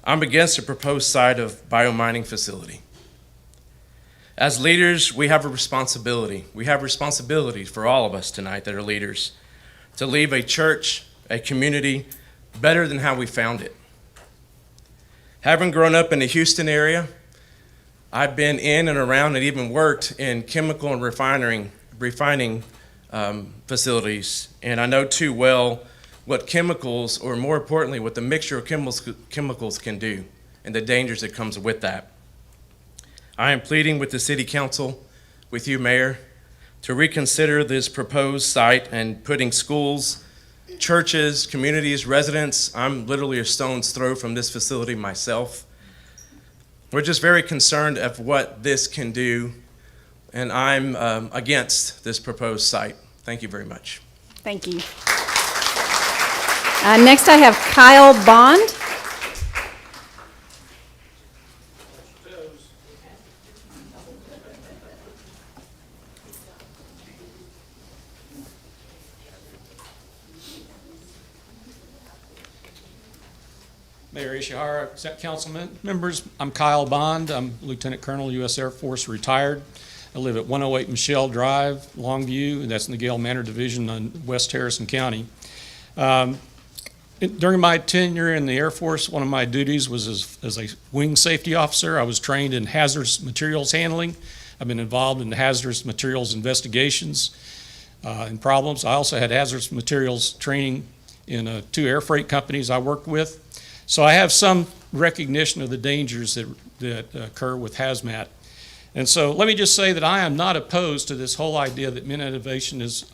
I'm against the proposed site of biomining facility. As leaders, we have a responsibility. We have responsibilities for all of us tonight that are leaders to leave a church, a community, better than how we found it. Having grown up in the Houston area, I've been in and around and even worked in chemical and refining facilities, and I know too well what chemicals, or more importantly, what the mixture of chemicals can do and the dangers that comes with that. I am pleading with the City Council, with you, Mayor, to reconsider this proposed site and putting schools, churches, communities, residents. I'm literally a stone's throw from this facility myself. We're just very concerned of what this can do, and I'm against this proposed site. Thank you very much. Thank you. Next I have Kyle Bond. Mayor Ishihara, councilman members, I'm Kyle Bond. I'm Lieutenant Colonel, U.S. Air Force, retired. I live at 108 Michelle Drive, Longview, and that's in the Gale Manor Division in West Harrison County. During my tenure in the Air Force, one of my duties was as a wing safety officer. I was trained in hazardous materials handling. I've been involved in hazardous materials investigations and problems. I also had hazardous materials training in 2 air freight companies I worked with. So I have some recognition of the dangers that occur with hazmat. And so let me just say that I am not opposed to this whole idea that Mint Innovation is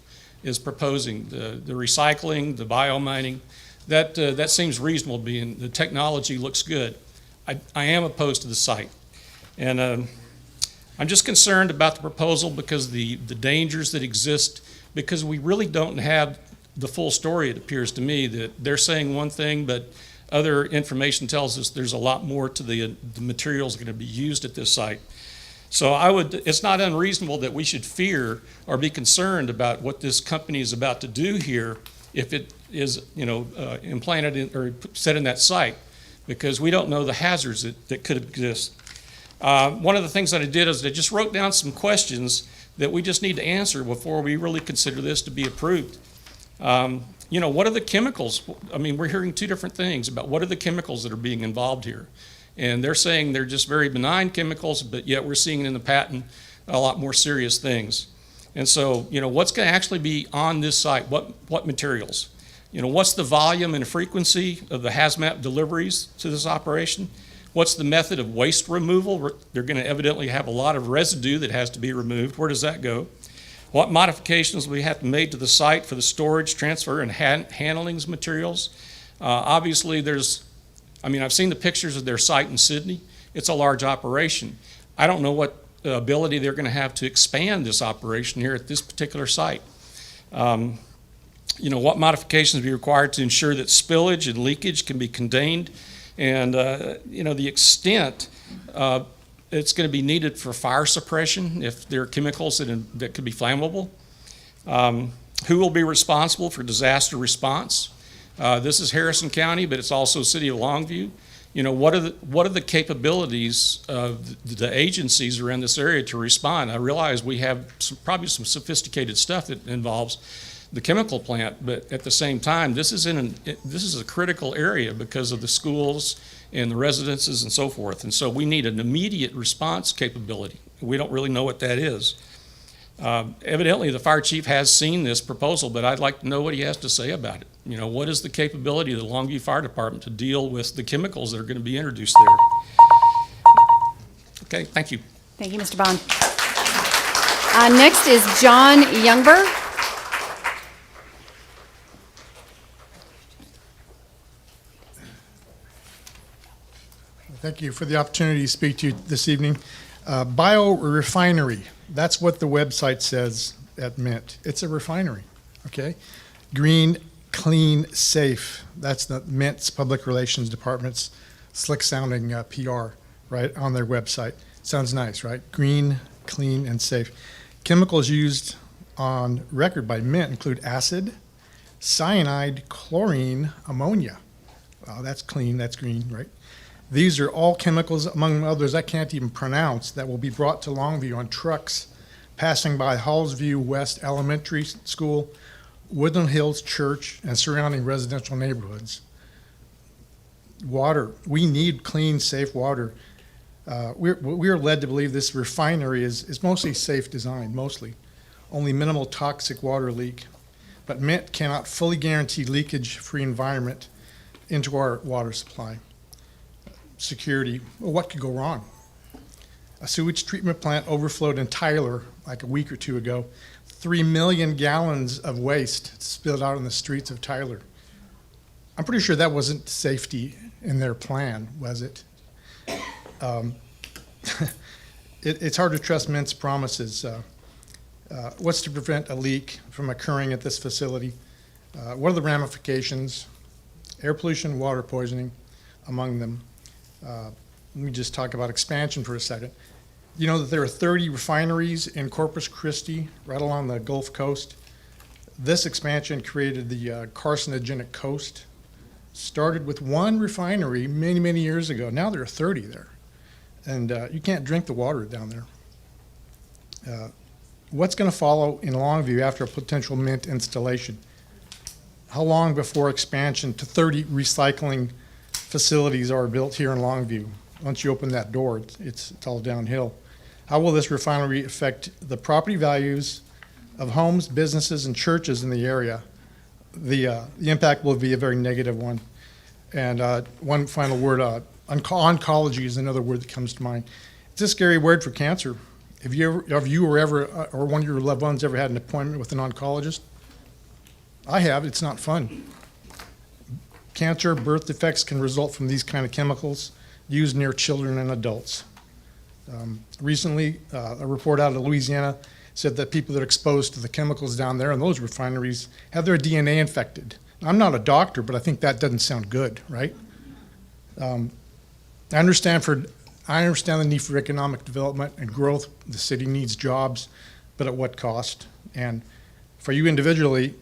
proposing, the recycling, the biomining. That seems reasonable, being the technology looks good. I am opposed to the site. And I'm just concerned about the proposal because the dangers that exist, because we really don't have the full story, it appears to me, that they're saying one thing, but other information tells us there's a lot more to the materials that are going to be used at this site. So it's not unreasonable that we should fear or be concerned about what this company is about to do here if it is, implanted in, or set in that site, because we don't know the hazards that could exist. One of the things that I did is I just wrote down some questions that we just need to answer before we really consider this to be approved. What are the chemicals? I mean, we're hearing two different things about what are the chemicals that are being involved here. And they're saying they're just very benign chemicals, but yet we're seeing in the patent a lot more serious things. And so, what's going to actually be on this site? What materials? What's the volume and frequency of the hazmat deliveries to this operation? What's the method of waste removal? They're going to evidently have a lot of residue that has to be removed. Where does that go? What modifications will we have to make to the site for the storage, transfer, and handling of materials? Obviously, I've seen the pictures of their site in Sydney. It's a large operation. I don't know what ability they're going to have to expand this operation here at this particular site. What modifications will be required to ensure that spillage and leakage can be contained, and the extent it's going to be needed for fire suppression if there are chemicals that could be flammable. Who will be responsible for disaster response? This is Harrison County, but it's also City of Longview. What are the capabilities of the agencies around this area to respond? I realize we have probably some sophisticated stuff that involves the chemical plant, but at the same time, this is a critical area because of the schools and the residences and so forth. And so we need an immediate response capability. We don't really know what that is. Evidently, the fire chief has seen this proposal, but I'd like to know what he has to say about it. What is the capability of the Longview Fire Department to deal with the chemicals that are going to be introduced there? Okay, thank you. Thank you, Mr. Bond. Next is John Youngberg. Thank you for the opportunity to speak to you this evening. Biorefinery, that's what the website says at Mint. It's a refinery, okay? Green, clean, safe. That's the Mint's Public Relations Department's slick-sounding PR, right, on their website. Sounds nice, right? Green, clean, and safe. Chemicals used on record by Mint include acid, cyanide, chlorine, ammonia. Wow, that's clean, that's green, right? These are all chemicals, among others I can't even pronounce, that will be brought to Longview on trucks passing by Hallsview West Elementary School, Woodland Hills Church, and surrounding residential neighborhoods. Water. We need clean, safe water. We are led to believe this refinery is mostly safe design, mostly. Only minimal toxic water leak. But Mint cannot fully guarantee leakage-free environment into our water supply. Security, well, what could go wrong? A sewage treatment plant overflowed in Tyler like a week or two ago. 3 million gallons of waste spilled out in the streets of Tyler. I'm pretty sure that wasn't safety in their plan, was it? It's hard to trust Mint's promises. What's to prevent a leak from occurring at this facility? What are the ramifications? Air pollution, water poisoning, among them. Let me just talk about expansion for a second. You know that there are 30 refineries in Corpus Christi, right along the Gulf Coast. This expansion created the carcinogenic coast. Started with one refinery many, many years ago. Now there are 30 there. And you can't drink the water down there. What's going to follow in Longview after a potential Mint installation? How long before expansion to 30 recycling facilities are built here in Longview? Once you open that door, it's all downhill. How will this refinery affect the property values of homes, businesses, and churches in the area? The impact will be a very negative one. And one final word, oncology is another word that comes to mind. It's a scary word for cancer. Have you or one of your loved ones ever had an appointment with an oncologist? I have. It's not fun. Cancer, birth defects can result from these kind of chemicals used near children and adults. Recently, a report out of Louisiana said that people that are exposed to the chemicals down there in those refineries have their DNA infected. I'm not a doctor, but I think that doesn't sound good, right? I understand the need for economic development and growth. The city needs jobs, but at what cost? And for you individually,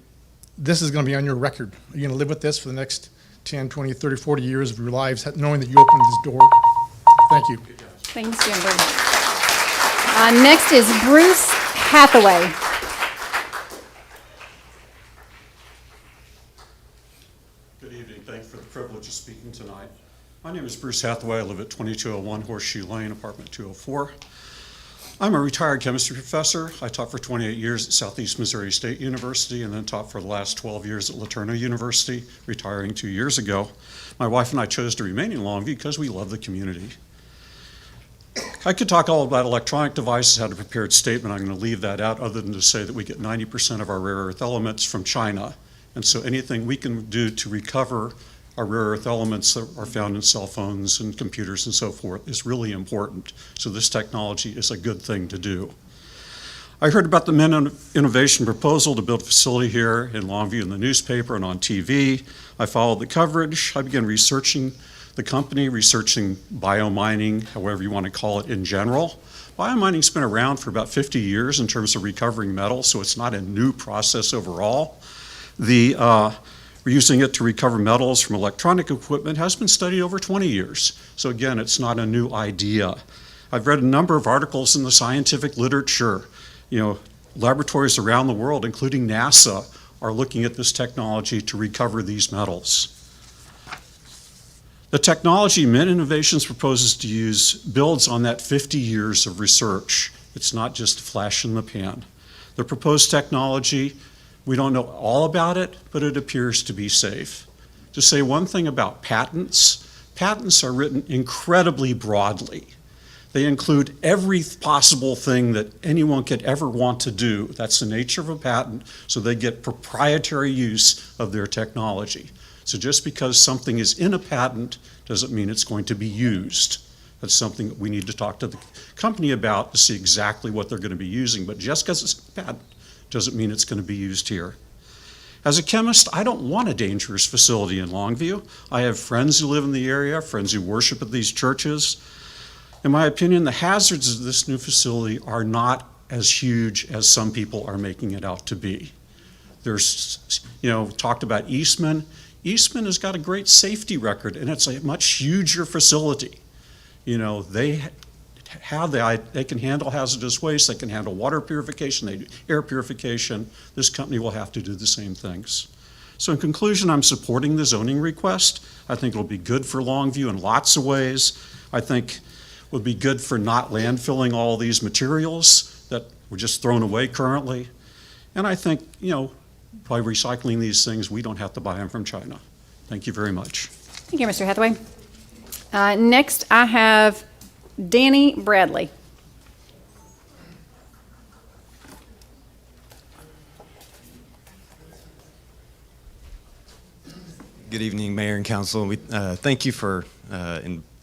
this is going to be on your record. Are you going to live with this for the next 10, 20, 30, 40 years of your lives, knowing that you opened this door? Thank you. Thanks, Jimber. Next is Bruce Hathaway. Good evening. Thank you for the privilege of speaking tonight. My name is Bruce Hathaway. I live at 2201 Horseshoe Lane, apartment 204. I'm a retired chemistry professor. I taught for 28 years at Southeast Missouri State University and then taught for the last 12 years at LaTourneau University, retiring 2 years ago. My wife and I chose to remain in Longview because we love the community. I could talk all about electronic devices, had a prepared statement. I'm going to leave that out other than to say that we get 90% of our rare earth elements from China. And so anything we can do to recover our rare earth elements that are found in cell phones and computers and so forth is really important. So this technology is a good thing to do. I heard about the Men Innovation proposal to build a facility here in Longview in the newspaper and on TV. I followed the coverage. I began researching the company, researching biomining, however you want to call it in general. Biomining's been around for about 50 years in terms of recovering metal, so it's not a new process overall. Using it to recover metals from electronic equipment has been studied over 20 years. So again, it's not a new idea. I've read a number of articles in the scientific literature. Laboratories around the world, including NASA, are looking at this technology to recover these metals. The technology Men Innovations proposes to use builds on that 50 years of research. It's not just a flash in the pan. The proposed technology, we don't know all about it, but it appears to be safe. To say one thing about patents, patents are written incredibly broadly. They include every possible thing that anyone could ever want to do. That's the nature of a patent, so they get proprietary use of their technology. So just because something is in a patent doesn't mean it's going to be used. That's something that we need to talk to the company about to see exactly what they're going to be using. But just because it's a patent doesn't mean it's going to be used here. As a chemist, I don't want a dangerous facility in Longview. I have friends who live in the area, friends who worship at these churches. In my opinion, the hazards of this new facility are not as huge as some people are making it out to be. There's, talked about Eastman. Eastman has got a great safety record, and it's a much huger facility. They can handle hazardous waste, they can handle water purification, they do air purification. This company will have to do the same things. So in conclusion, I'm supporting the zoning request. I think it'll be good for Longview in lots of ways. I think it would be good for not landfilling all these materials that were just thrown away currently. And I think, by recycling these things, we don't have to buy them from China. Thank you very much. Thank you, Mr. Hathaway. Next, I have Danny Bradley. Good evening, Mayor and Council. Thank you for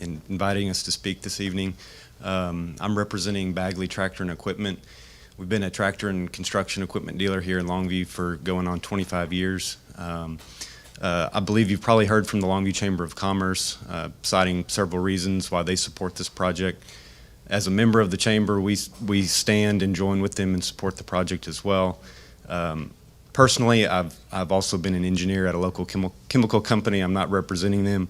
inviting us to speak this evening. I'm representing Bagley Tractor and Equipment. We've been a tractor and construction equipment dealer here in Longview for going on 25 years. I believe you've probably heard from the Longview Chamber of Commerce, citing several reasons why they support this project. As a member of the Chamber, we stand and join with them and support the project as well. Personally, I've also been an engineer at a local chemical company. I'm not representing them,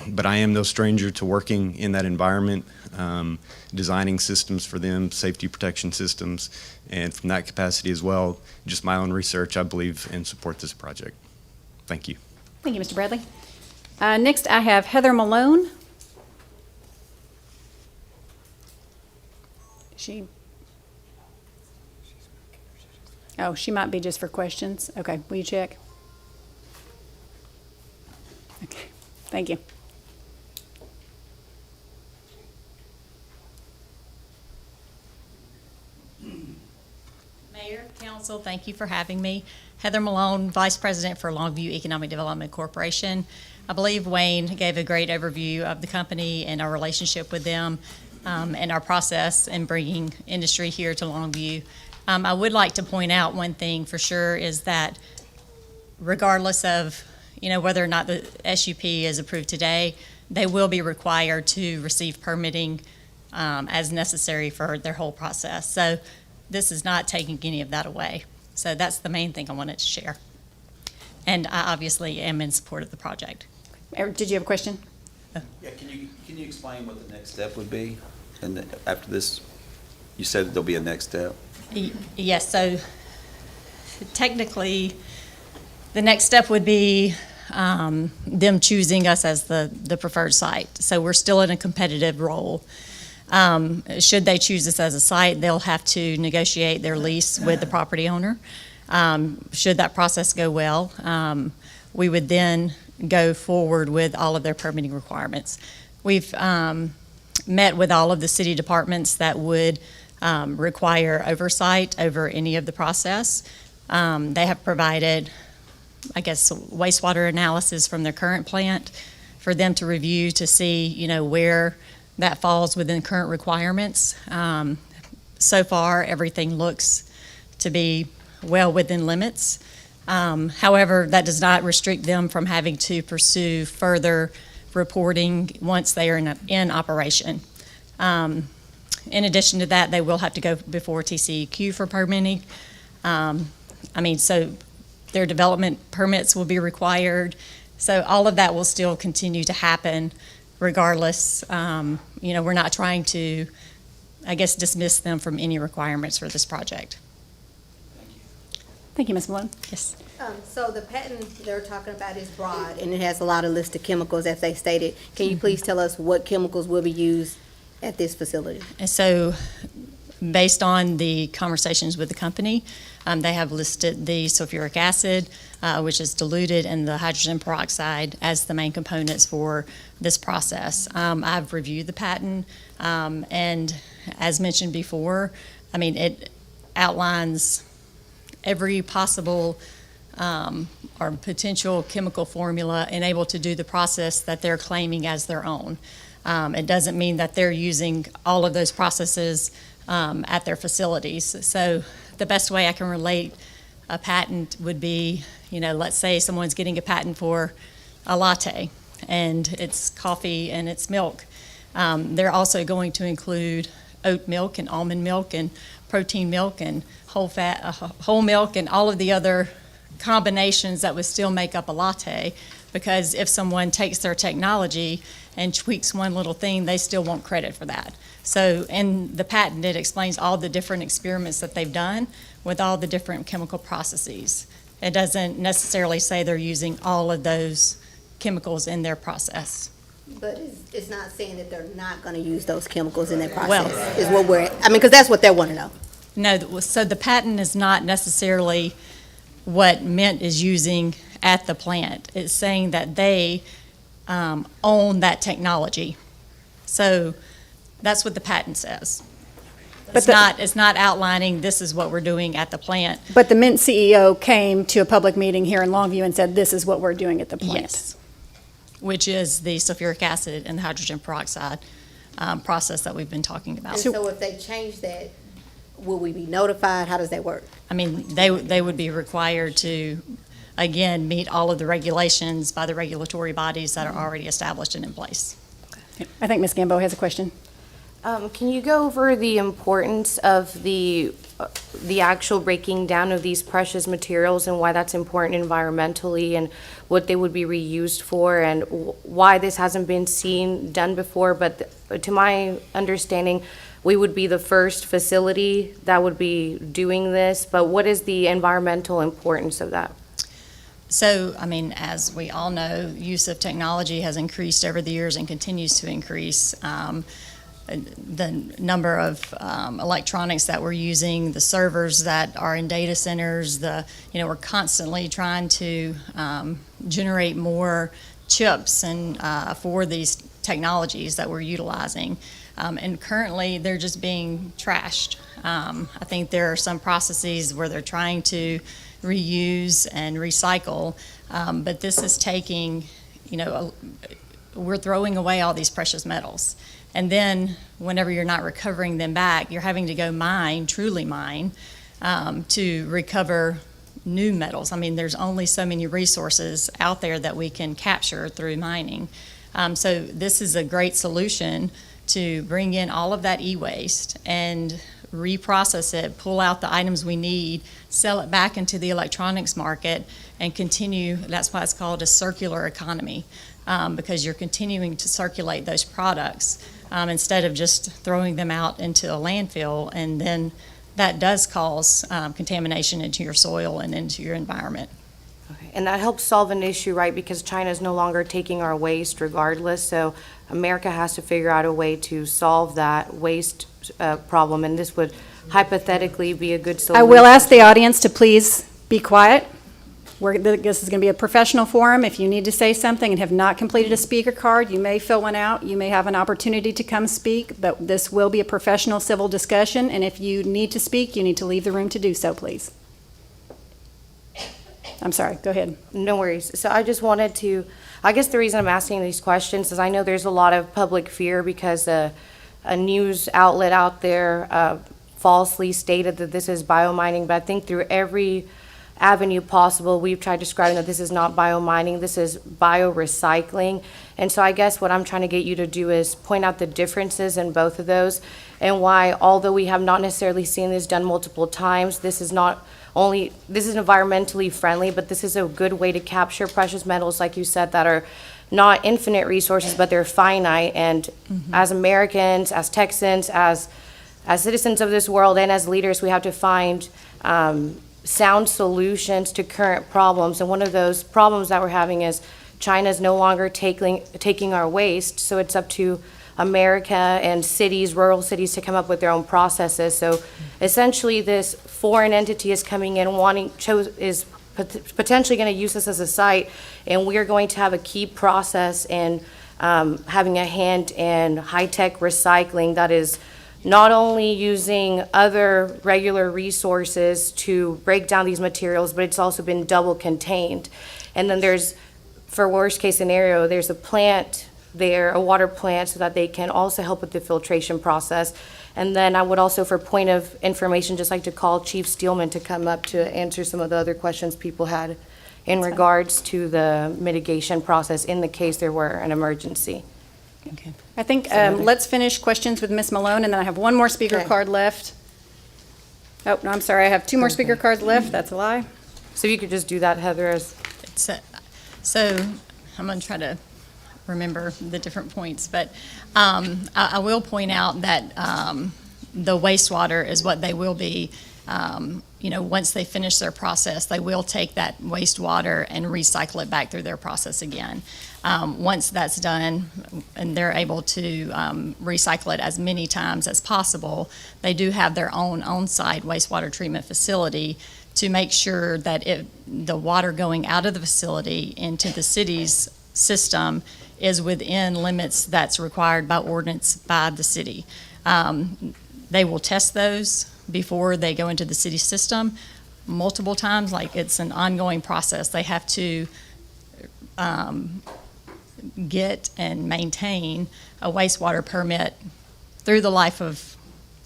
but I am no stranger to working in that environment, designing systems for them, safety protection systems, and from that capacity as well, just my own research, I believe and support this project. Thank you. Thank you, Mr. Bradley. Next, I have Heather Malone. She might be just for questions. Okay, will you check? Okay, thank you. Mayor, Council, thank you for having me. Heather Malone, Vice President for Longview Economic Development Corporation. I believe Wayne gave a great overview of the company and our relationship with them and our process in bringing industry here to Longview. I would like to point out one thing for sure is that regardless of whether or not the SUP is approved today, they will be required to receive permitting as necessary for their whole process. So this is not taking any of that away. So that's the main thing I wanted to share. And I obviously am in support of the project. Did you have a question? Yeah, can you explain what the next step would be? And after this, you said there'll be a next step? Yes, so technically, the next step would be them choosing us as the preferred site. So we're still in a competitive role. Should they choose us as a site, they'll have to negotiate their lease with the property owner. Should that process go well, we would then go forward with all of their permitting requirements. We've met with all of the city departments that would require oversight over any of the process. They have provided, I guess, wastewater analysis from their current plant for them to review to see, where that falls within current requirements. So far, everything looks to be well within limits. However, that does not restrict them from having to pursue further reporting once they are in operation. In addition to that, they will have to go before TCEQ for permitting. So their development permits will be required. So all of that will still continue to happen regardless. We're not trying to, dismiss them from any requirements for this project. Thank you, Ms. Malone. Yes. So the patent they're talking about is broad, and it has a lot of listed chemicals, as they stated. Can you please tell us what chemicals will be used at this facility? And so, based on the conversations with the company, they have listed the sulfuric acid, which is diluted, and the hydrogen peroxide as the main components for this process. I've reviewed the patent, and as mentioned before, it outlines every possible or potential chemical formula and able to do the process that they're claiming as their own. It doesn't mean that they're using all of those processes at their facilities. So the best way I can relate a patent would be, let's say someone's getting a patent for a latte and it's coffee and it's milk. They're also going to include oat milk and almond milk and protein milk and whole milk and all of the other combinations that would still make up a latte, because if someone takes their technology and tweaks one little thing, they still want credit for that. So in the patent, it explains all the different experiments that they've done with all the different chemical processes. It doesn't necessarily say they're using all of those chemicals in their process. But it's not saying that they're not going to use those chemicals in their process. Well, is what we're, because that's what they want to know. No, so the patent is not necessarily what Mint is using at the plant. It's saying that they own that technology. So that's what the patent says. It's not outlining this is what we're doing at the plant. But the Mint CEO came to a public meeting here in Longview and said, this is what we're doing at the plant. Yes, which is the sulfuric acid and the hydrogen peroxide process that we've been talking about. And so if they change that, will we be notified? How does that work? They would be required to, again, meet all of the regulations by the regulatory bodies that are already established and in place. I think Ms. Gambo has a question. Can you go over the importance of the actual breaking down of these precious materials and why that's important environmentally and what they would be reused for and why this hasn't been done before? But to my understanding, we would be the first facility that would be doing this, but what is the environmental importance of that? So, as we all know, use of technology has increased over the years and continues to increase. The number of electronics that we're using, the servers that are in data centers, we're constantly trying to generate more chips and for these technologies that we're utilizing. And currently, they're just being trashed. I think there are some processes where they're trying to reuse and recycle, but this is taking, we're throwing away all these precious metals. And then whenever you're not recovering them back, you're having to go mine, truly mine, to recover new metals. I mean, there's only so many resources out there that we can capture through mining. So this is a great solution to bring in all of that e-waste and reprocess it, pull out the items we need, sell it back into the electronics market, and continue. That's why it's called a circular economy, because you're continuing to circulate those products instead of just throwing them out into a landfill, and then that does cause contamination into your soil and into your environment. Okay. And that helps solve an issue, right? Because China is no longer taking our waste regardless, so America has to figure out a way to solve that waste problem, and this would hypothetically be a good solution. I will ask the audience to please be quiet. This is going to be a professional forum. If you need to say something and have not completed a speaker card, you may fill one out. You may have an opportunity to come speak, but this will be a professional civil discussion, and if you need to speak, you need to leave the room to do so, please. I'm sorry, go ahead. No worries. So I just wanted to, I guess the reason I'm asking these questions is I know there's a lot of public fear because a news outlet out there falsely stated that this is biomining, but I think through every avenue possible, we've tried describing that this is not biomining, this is biorecycling. And so I guess what I'm trying to get you to do is point out the differences in both of those and why, although we have not necessarily seen this done multiple times, this is environmentally friendly, but this is a good way to capture precious metals, like you said, that are not infinite resources, but they're finite. And as Americans, as Texans, as citizens of this world, and as leaders, we have to find sound solutions to current problems. And one of those problems that we're having is China's no longer taking our waste, so it's up to America and cities, rural cities, to come up with their own processes. So essentially, this foreign entity is coming in, is potentially going to use us as a site, and we're going to have a key process in having a hand in high-tech recycling that is not only using other regular resources to break down these materials, but it's also been double contained. And then there's, for worst case scenario, there's a plant there, a water plant, so that they can also help with the filtration process. And then I would also, for point of information, just like to call Chief Steelman to come up to answer some of the other questions people had in regards to the mitigation process in the case there were an emergency. Okay. I think let's finish questions with Ms. Malone, and then I have one more speaker card left. Oh, no, I'm sorry, I have two more speaker cards left. That's a lie. So you could just do that, Heather, So I'm going to try to remember the different points, but I will point out that the wastewater is what they will be, once they finish their process, they will take that wastewater and recycle it back through their process again. Once that's done and they're able to recycle it as many times as possible, they do have their own on-site wastewater treatment facility to make sure that the water going out of the facility into the city's system is within limits that's required by ordinance by the city. They will test those before they go into the city system multiple times, like it's an ongoing process. They have to get and maintain a wastewater permit through the life of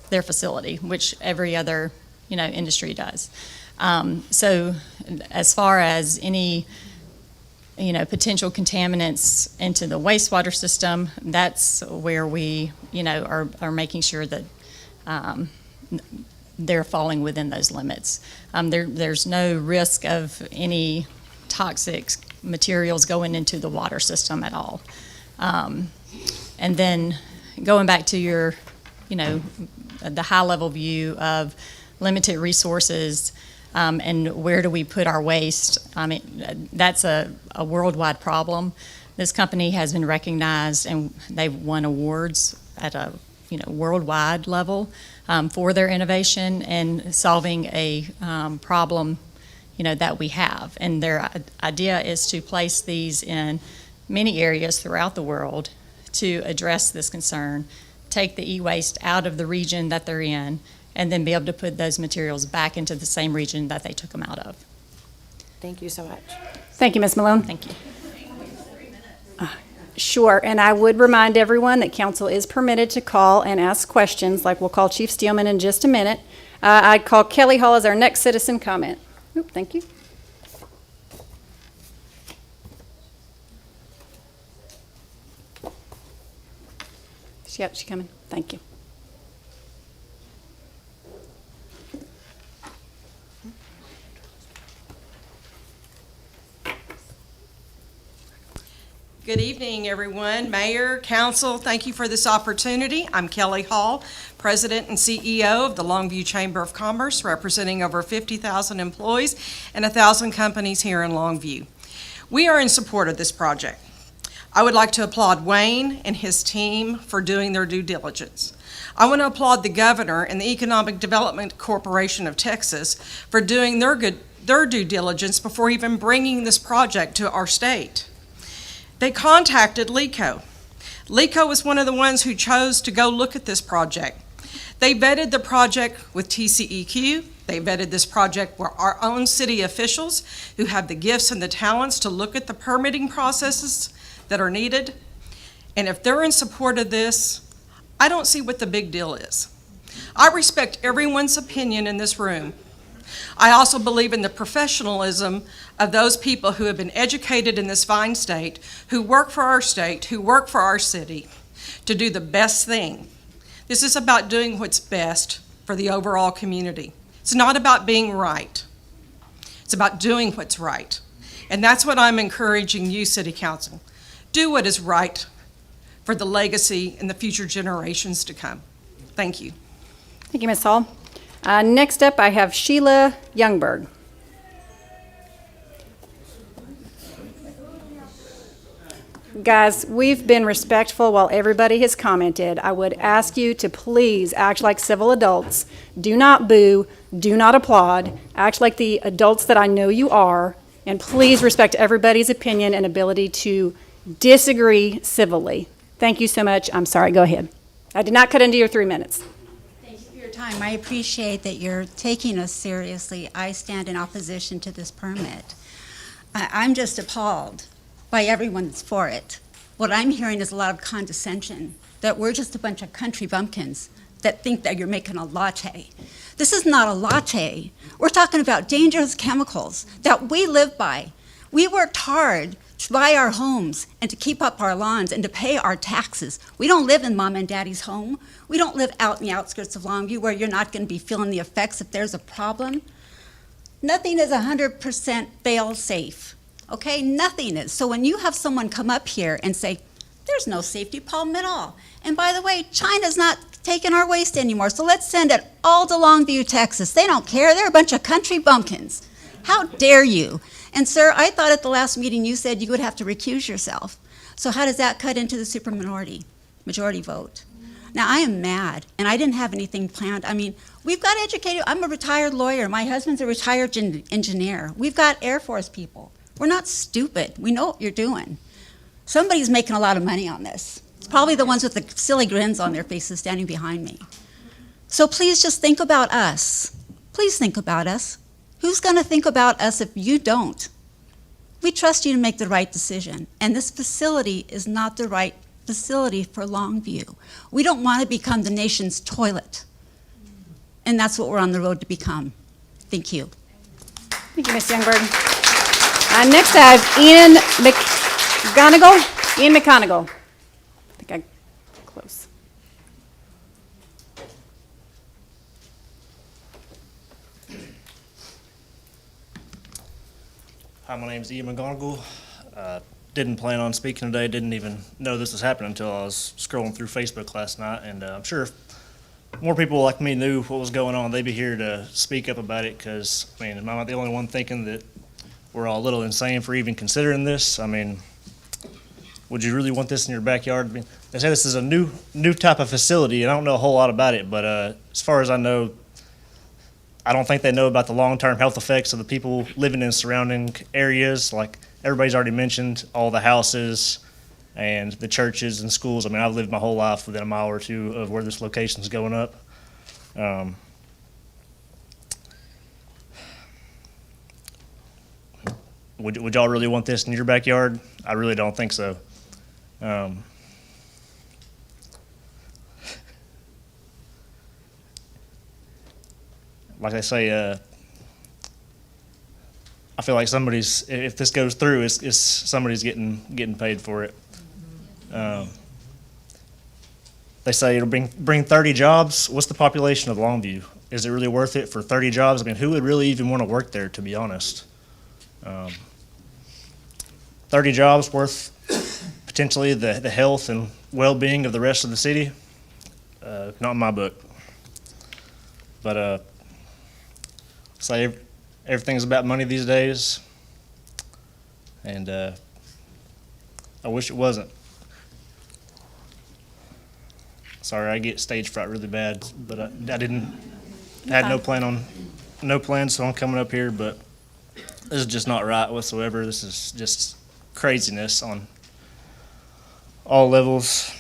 their facility, which every other industry does. So as far as any potential contaminants into the wastewater system, that's where we are making sure that they're falling within those limits. There's no risk of any toxic materials going into the water system at all. And then going back to your, the high-level view of limited resources and where do we put our waste, I mean, that's a worldwide problem. This company has been recognized and they've won awards at a worldwide level for their innovation and solving a problem that we have. And their idea is to place these in many areas throughout the world to address this concern, take the e-waste out of the region that they're in, and then be able to put those materials back into the same region that they took them out of. Thank you so much. Thank you, Ms. Malone. Thank you. Sure, and I would remind everyone that council is permitted to call and ask questions, like we'll call Chief Steelman in just a minute. I'd call Kelly Hall as our next citizen comment. Oop, thank you. Yep, she's coming. Thank you. Good evening, everyone. Mayor, council, thank you for this opportunity. I'm Kelly Hall, President and CEO of the Longview Chamber of Commerce, representing over 50,000 employees and 1,000 companies here in Longview. We are in support of this project. I would like to applaud Wayne and his team for doing their due diligence. I want to applaud the governor and the Economic Development Corporation of Texas for doing their due diligence before even bringing this project to our state. They contacted LECO. LECO was one of the ones who chose to go look at this project. They vetted the project with TCEQ. They vetted this project with our own city officials who have the gifts and the talents to look at the permitting processes that are needed. And if they're in support of this, I don't see what the big deal is. I respect everyone's opinion in this room. I also believe in the professionalism of those people who have been educated in this fine state, who work for our state, who work for our city, to do the best thing. This is about doing what's best for the overall community. It's not about being right. It's about doing what's right. And that's what I'm encouraging you, City Council. Do what is right for the legacy and the future generations to come. Thank you. Thank you, Ms. Hall. Next up, I have Sheila Youngberg. Guys, we've been respectful while everybody has commented. I would ask you to please act like civil adults. Do not boo, do not applaud. Act like the adults that I know you are, and please respect everybody's opinion and ability to disagree civilly. Thank you so much. I'm sorry, go ahead. I did not cut into your 3 minutes. Thank you for your time. I appreciate that you're taking us seriously. I stand in opposition to this permit. I'm just appalled by everyone that's for it. What I'm hearing is a lot of condescension, that we're just a bunch of country bumpkins that think that you're making a latte. This is not a latte. We're talking about dangerous chemicals that we live by. We worked hard to buy our homes and to keep up our lawns and to pay our taxes. We don't live in mom and daddy's home. We don't live out in the outskirts of Longview where you're not going to be feeling the effects if there's a problem. Nothing is 100% fail-safe. Okay, nothing is. So when you have someone come up here and say, there's no safety problem at all. And by the way, China's not taking our waste anymore, so let's send it all to Longview, Texas. They don't care. They're a bunch of country bumpkins. How dare you? And sir, I thought at the last meeting you said you would have to recuse yourself. So how does that cut into the majority vote? Now, I am mad, and I didn't have anything planned. I mean, we've got educated. I'm a retired lawyer. My husband's a retired engineer. We've got Air Force people. We're not stupid. We know what you're doing. Somebody's making a lot of money on this. It's probably the ones with the silly grins on their faces standing behind me. So please just think about us. Please think about us. Who's going to think about us if you don't? We trust you to make the right decision, and this facility is not the right facility for Longview. We don't want to become the nation's toilet, and that's what we're on the road to become. Thank you. Thank you, Ms. Youngberg. Next, I have Ian McGonigal. Ian McGonigal. I think I'm close. Hi, my name is Ian McGonigal. Didn't plan on speaking today, didn't even know this was happening until I was scrolling through Facebook last night, and I'm sure if more people like me knew what was going on, they'd be here to speak up about it, because, I mean, am I not the only one thinking that we're all a little insane for even considering this? I mean, would you really want this in your backyard? I mean, they say this is a new type of facility, and I don't know a whole lot about it, but as far as I know, I don't think they know about the long-term health effects of the people living in surrounding areas. Like, everybody's already mentioned all the houses and the churches and schools. I mean, I've lived my whole life within a mile or two of where this location's going up. Would y'all really want this in your backyard? I really don't think so. Like I say, I feel like if this goes through, it's somebody's getting paid for it. They say it'll bring 30 jobs. What's the population of Longview? Is it really worth it for 30 jobs? I mean, who would really even want to work there, to be honest? 30 jobs worth potentially the health and well-being of the rest of the city? Not in my book. But say everything's about money these days, and I wish it wasn't. Sorry, I get stage fright really bad, but I had no plans on coming up here, but this is just not right whatsoever. This is just craziness on all levels.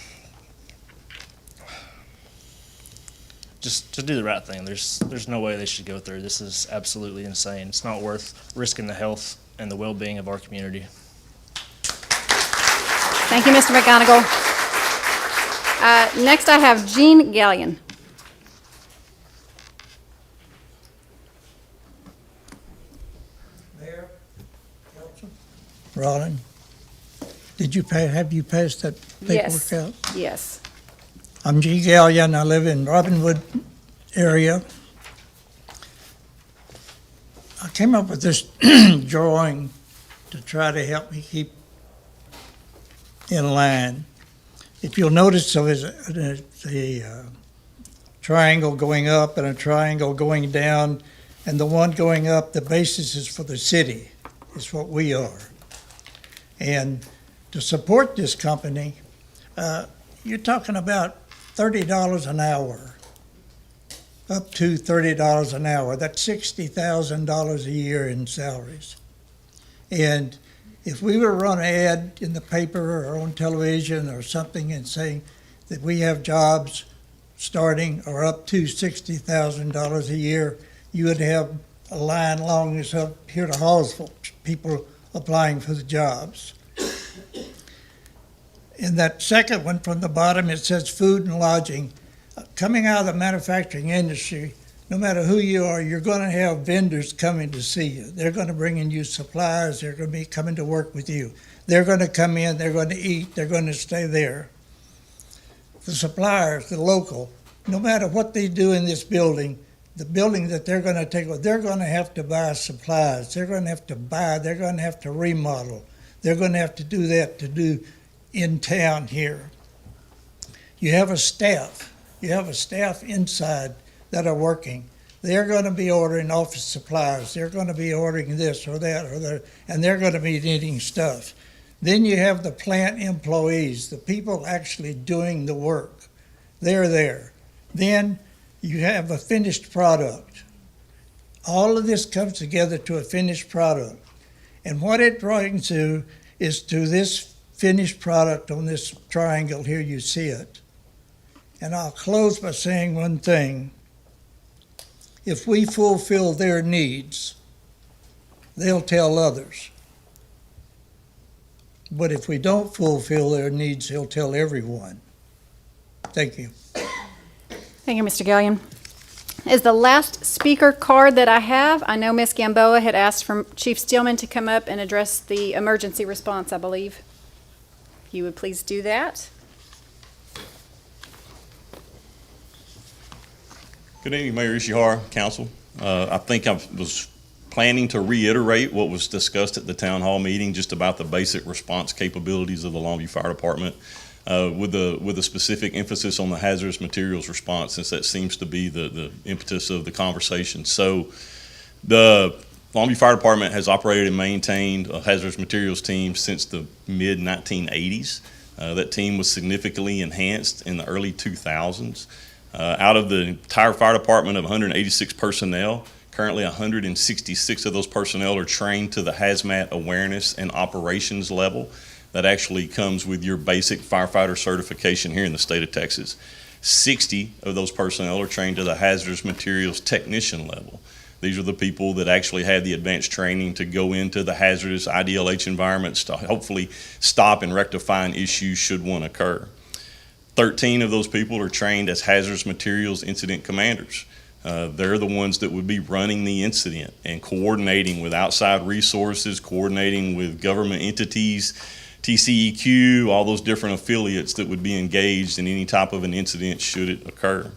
Just to do the right thing. There's no way they should go through. This is absolutely insane. It's not worth risking the health and the well-being of our community. Thank you, Mr. McGonigal. Next, I have Jean Gallion. Mayor, Council, Rawlin, have you passed that paperwork out? Yes. I'm G. Gallion. I live in Robinwood area. I came up with this drawing to try to help me keep in line. If you'll notice, so there's a triangle going up and a triangle going down, and the one going up, the basis is for the city, is what we are. And to support this company, you're talking about $30 an hour, up to $30 an hour. That's $60,000 a year in salaries. And if we were to run an ad in the paper or on television or something and saying that we have jobs starting or up to $60,000 a year, you would have a line long as up here to Hallsville, people applying for the jobs. In that second one from the bottom, it says food and lodging. Coming out of the manufacturing industry, no matter who you are, you're going to have vendors coming to see you. They're going to bring in you supplies. They're going to be coming to work with you. They're going to come in. They're going to eat. They're going to stay there. The suppliers, the local, no matter what they do in this building, the building that they're going to take, they're going to have to buy supplies. They're going to have to buy. They're going to have to remodel. They're going to have to do that to do in town here. You have a staff. You have a staff inside that are working. They're going to be ordering office supplies. They're going to be ordering this or that or that, and they're going to be needing stuff. Then you have the plant employees, the people actually doing the work. They're there. Then you have a finished product. All of this comes together to a finished product. And what it brings to is to this finished product on this triangle here, you see it. And I'll close by saying one thing. If we fulfill their needs, they'll tell others. But if we don't fulfill their needs, they'll tell everyone. Thank you. Thank you, Mr. Gallion. Is the last speaker card that I have. I know Ms. Gamboa had asked for Chief Steelman to come up and address the emergency response, I believe. If you would please do that. Good evening, Mayor Ishihara, Council. I think I was planning to reiterate what was discussed at the town hall meeting, just about the basic response capabilities of the Longview Fire Department, with a specific emphasis on the hazardous materials response, since that seems to be the impetus of the conversation. So the Longview Fire Department has operated and maintained a hazardous materials team since the mid-1980s. That team was significantly enhanced in the early 2000s. Out of the entire fire department of 186 personnel, Currently, 166 of those personnel are trained to the hazmat awareness and operations level. That actually comes with your basic firefighter certification here in the state of Texas. 60 of those personnel are trained to the hazardous materials technician level. These are the people that actually have the advanced training to go into the hazardous IDLH environments to hopefully stop and rectify an issue should one occur. 13 of those people are trained as hazardous materials incident commanders. They're the ones that would be running the incident and coordinating with outside resources, coordinating with government entities, TCEQ, all those different affiliates that would be engaged in any type of an incident should it occur.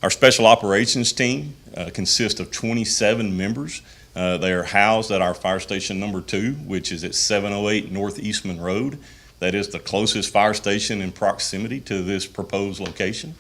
Our special operations team consists of 27 members. They are housed at our fire station number 2, which is at 708 North Eastman Road. That is the closest fire station in proximity to this proposed location.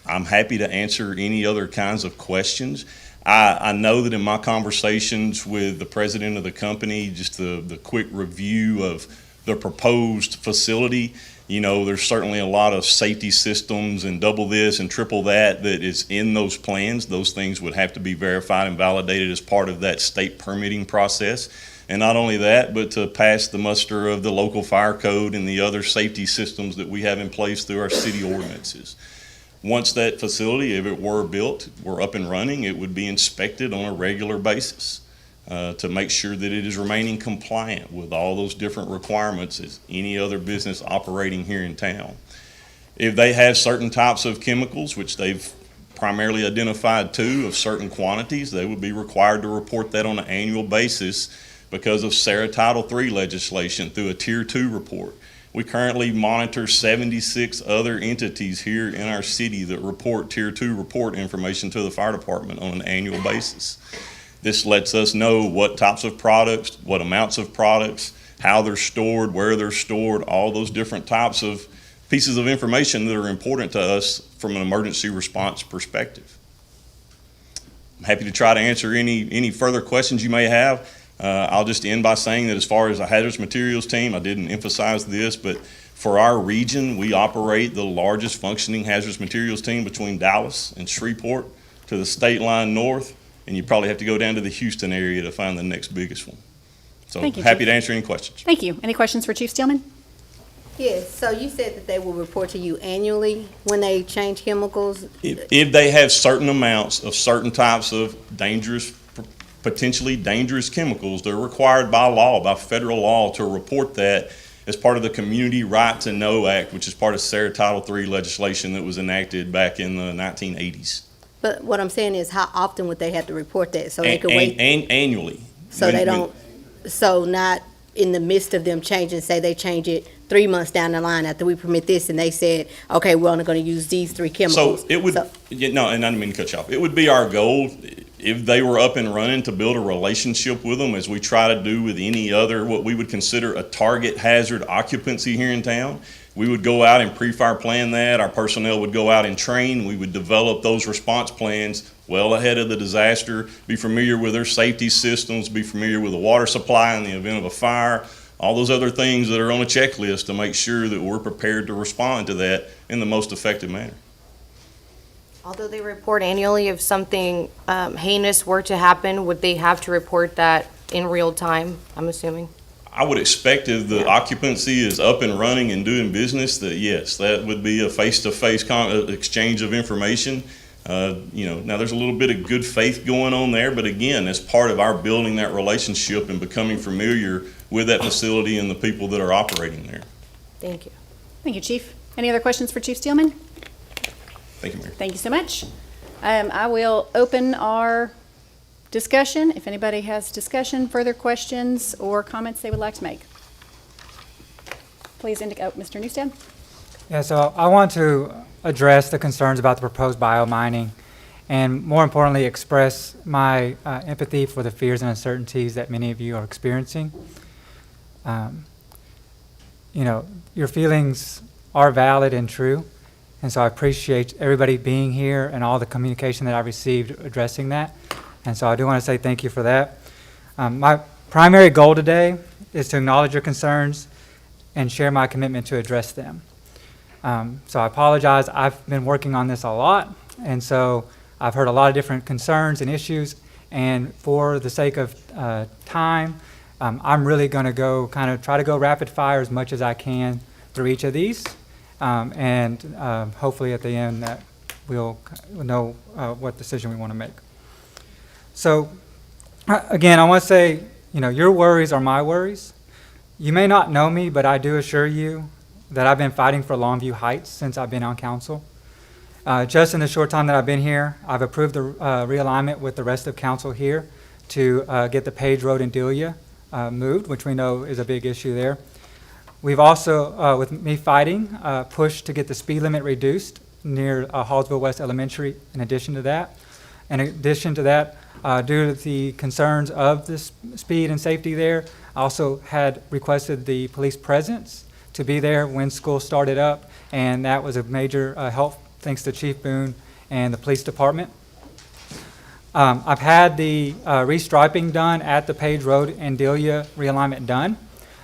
I'm happy to answer any other kinds of questions. I know that in my conversations with the president of the company, just the quick review of the proposed facility, you know, there's certainly a lot of safety systems and double this and triple that is in those plans. Those things would have to be verified and validated as part of that state permitting process. And not only that, but to pass the muster of the local fire code and the other safety systems that we have in place through our city ordinances. Once that facility, if it were built, were up and running, it would be inspected on a regular basis to make sure that it is remaining compliant with all those different requirements as any other business operating here in town. If they have certain types of chemicals, which they've primarily identified 2 of certain quantities, they would be required to report that on an annual basis because of SARA Title III legislation through a Tier 2 report. We currently monitor 76 other entities here in our city that report Tier 2 report information to the fire department on an annual basis. This lets us know what types of products, what amounts of products, how they're stored, where they're stored, all those different types of pieces of information that are important to us from an emergency response perspective. I'm happy to try to answer any further questions you may have. I'll just end by saying that as far as the hazardous materials team, I didn't emphasize this, but for our region, we operate the largest functioning hazardous materials team between Dallas and Shreveport to the state line north, and you probably have to go down to the Houston area to find the next biggest one. So Thank you, happy Chief. to answer any questions. Thank you. Any questions for Chief Steelman? Yes, so you said that they will report to you annually when they change chemicals? If they have certain amounts of certain types of potentially dangerous chemicals, they're required by law, by federal law, to report that as part of the Community Right to Know Act, which is part of SARA Title III legislation that was enacted back in the 1980s. But what I'm saying is, how often would they have to report that? So they could wait? Annually. So they don't, so not in the midst of them changing, say they change it 3 months down the line after we permit this, and they said, okay, we're only gonna use these 3 chemicals. So it would, no, and I didn't mean to cut you off. It would be our goal, if they were up and running, to build a relationship with them, as we try to do with any other, what we would consider a target hazard occupancy here in town. We would go out and pre-fire plan that. Our personnel would go out and train. We would develop those response plans well ahead of the disaster, be familiar with their safety systems, be familiar with the water supply in the event of a fire, all those other things that are on a checklist to make sure that we're prepared to respond to that in the most effective manner. Although they report annually, if something heinous were to happen, would they have to report that in real time, I'm assuming? I would expect if the occupancy is up and running and doing business, that yes, that would be a face-to-face exchange of information. Now there's a little bit of good faith going on there, but again, as part of our building that relationship and becoming familiar with that facility and the people that are operating there. Thank you. Thank you, Chief. Any other questions for Chief Steelman? Thank you, Mayor. Thank you so much. I will open our discussion. If anybody has discussion, further questions, or comments they would like to make. Please indicate, Mr. Newstead. Yeah, so I want to address the concerns about the proposed biomining, and more importantly, express my empathy for the fears and uncertainties that many of you are experiencing. Your feelings are valid and true, and so I appreciate everybody being here and all the communication that I received addressing that. And so I do want to say thank you for that. My primary goal today is to acknowledge your concerns and share my commitment to address them. So I apologize. I've been working on this a lot, and so I've heard a lot of different concerns and issues, and for the sake of time, I'm really going to go try to go rapid fire as much as I can through each of these, and hopefully at the end that we'll know what decision we want to make. So again, I want to say, your worries are my worries. You may not know me, but I do assure you that I've been fighting for Longview Heights since I've been on council. Just in the short time that I've been here, I've approved the realignment with the rest of council here to get the Page Road in Delia moved, which we know is a big issue there. We've also, with me fighting, pushed to get the speed limit reduced near Hallsville West Elementary in addition to that. In addition to that, due to the concerns of the speed and safety there, I also had requested the police presence to be there when school started up, and that was a major help thanks to Chief Boone and the police department. I've had the restriping done at the Page Road and Delia realignment done.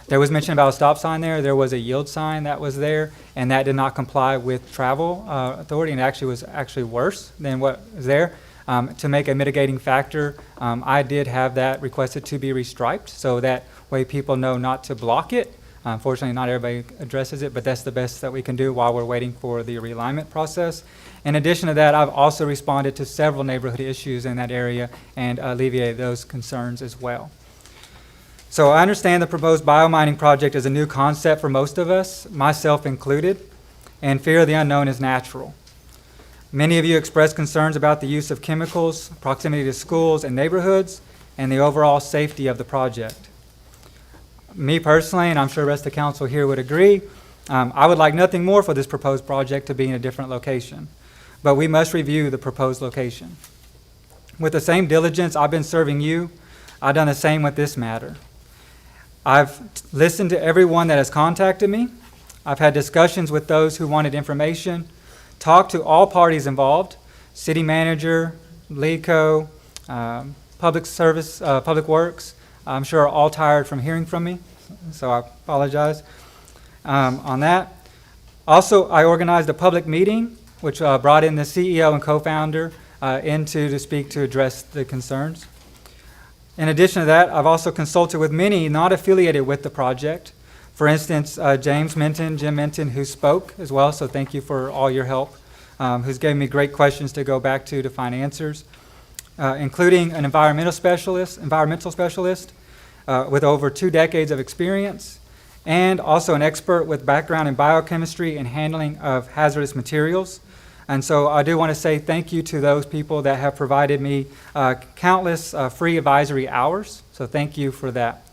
There was mention about a stop sign there. There was a yield sign that was there, and that did not comply with travel authority, and actually was worse than what was there. To make a mitigating factor, I did have that requested to be restriped, so that way people know not to block it. Unfortunately, not everybody addresses it, but that's the best that we can do while we're waiting for the realignment process. In addition to that, I've also responded to several neighborhood issues in that area and alleviated those concerns as well. So I understand the proposed biomining project is a new concept for most of us, myself included, and fear of the unknown is natural. Many of you expressed concerns about the use of chemicals, proximity to schools and neighborhoods, and the overall safety of the project. Me personally, and I'm sure the rest of the council here would agree, I would like nothing more for this proposed project to be in a different location, but we must review the proposed location. With the same diligence I've been serving you, I've done the same with this matter. I've listened to everyone that has contacted me. I've had discussions with those who wanted information, talked to all parties involved, city manager, LEEDCO, public service, public works. I'm sure are all tired from hearing from me, so I apologize on that. Also, I organized a public meeting, which brought in the CEO and co-founder to speak to address the concerns. In addition to that, I've also consulted with many not affiliated with the project. For instance, Jim Minton, who spoke as well, so thank you for all your help, who's given me great questions to go back to find answers, including an environmental specialist with over 2 decades of experience, and also an expert with background in biochemistry and handling of hazardous materials. And so I do want to say thank you to those people that have provided me countless free advisory hours, so thank you for that.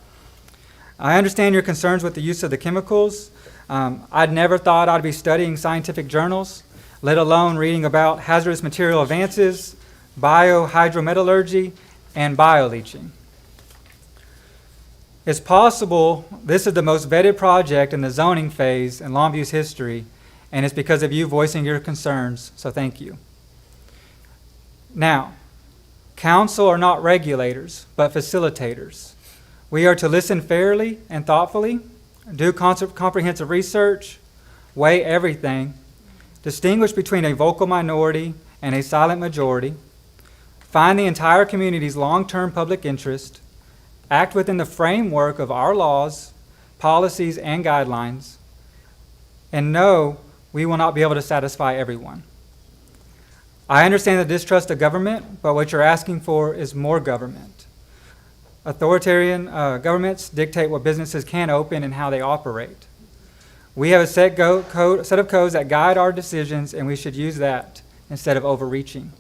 I understand your concerns with the use of the chemicals. I'd never thought I'd be studying scientific journals, let alone reading about hazardous material advances, biohydrometallurgy, and bioleaching. It's possible this is the most vetted project in the zoning phase in Longview's history, and it's because of you voicing your concerns, so thank you. Now, council are not regulators, but facilitators. We are to listen fairly and thoughtfully, do comprehensive research, weigh everything, distinguish between a vocal minority and a silent majority, find the entire community's long-term public interest, act within the framework of our laws, policies, and guidelines, and know we will not be able to satisfy everyone. I understand the distrust of government, but what you're asking for is more government. Authoritarian governments dictate what businesses can open and how they operate. We have a set of codes that guide our decisions, and we should use that instead of overreaching.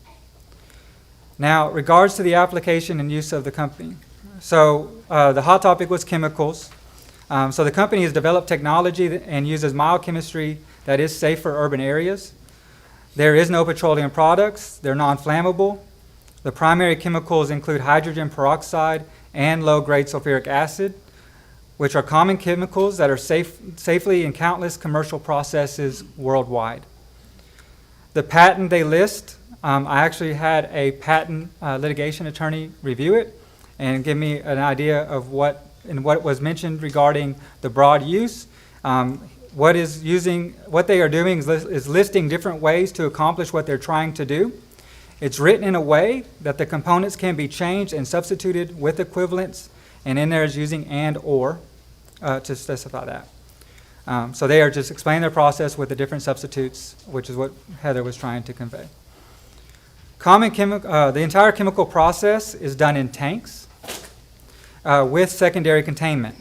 Now, regards to the application and use of the company. So the hot topic was chemicals. So the company has developed technology and uses biochemistry that is safe for urban areas. There is no petroleum products. They're non-flammable. The primary chemicals include hydrogen peroxide and low-grade sulfuric acid, which are common chemicals that are safely in countless commercial processes worldwide. The patent they list, I actually had a patent litigation attorney review it and give me an idea of what was mentioned regarding the broad use. What they are doing is listing different ways to accomplish what they're trying to do. It's written in a way that the components can be changed and substituted with equivalents, and in there is using and or to specify that. So they are just explaining their process with the different substitutes, which is what Heather was trying to convey. The entire chemical process is done in tanks with secondary containment.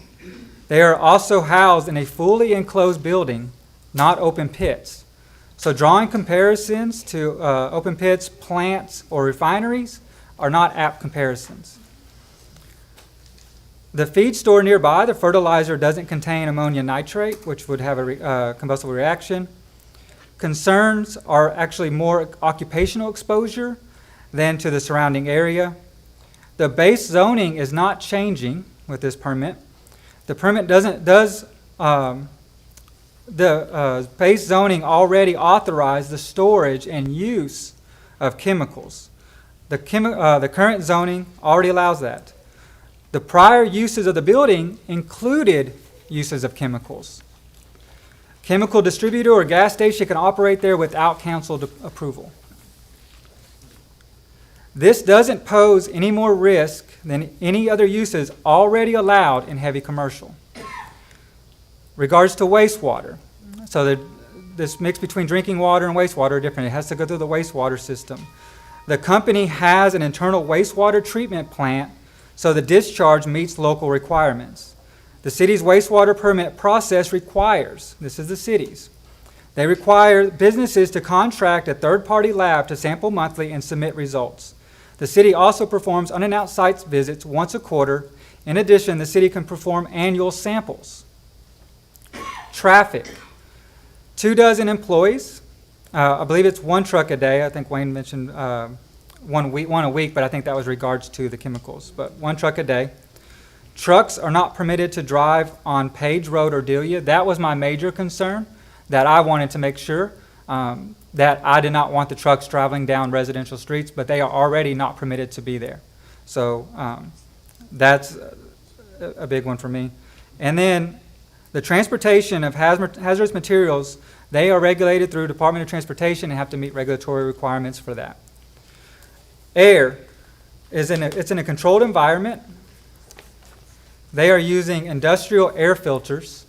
They are also housed in a fully enclosed building, not open pits. So drawing comparisons to open pits, plants, or refineries are not apt comparisons. The feed store nearby, the fertilizer, doesn't contain ammonium nitrate, which would have a combustible reaction. Concerns are actually more occupational exposure than to the surrounding area. The base zoning is not changing with this permit. The permit the base zoning already authorized the storage and use of chemicals. The current zoning already allows that. The prior uses of the building included uses of chemicals. Chemical distributor or gas station can operate there without council approval. This doesn't pose any more risk than any other uses already allowed in heavy commercial. Regards to wastewater, so this mix between drinking water and wastewater are different. It has to go through the wastewater system. The company has an internal wastewater treatment plant, so the discharge meets local requirements. The city's wastewater permit process requires, this is the city's, they require businesses to contract a third-party lab to sample monthly and submit results. The city also performs unannounced site visits once a quarter. In addition, the city can perform annual samples. Traffic, 24 employees. I believe it's 1 truck a day. I think Wayne mentioned one a week, but I think that was regards to the chemicals. But 1 truck a day. Trucks are not permitted to drive on Page Road or Delia. That was my major concern, that I wanted to make sure that I did not want the trucks traveling down residential streets, but they are already not permitted to be there. So that's a big one for me. And then the transportation of hazardous materials, they are regulated through Department of Transportation and have to meet regulatory requirements for that. Air, it's in a controlled environment. They are using industrial air filters.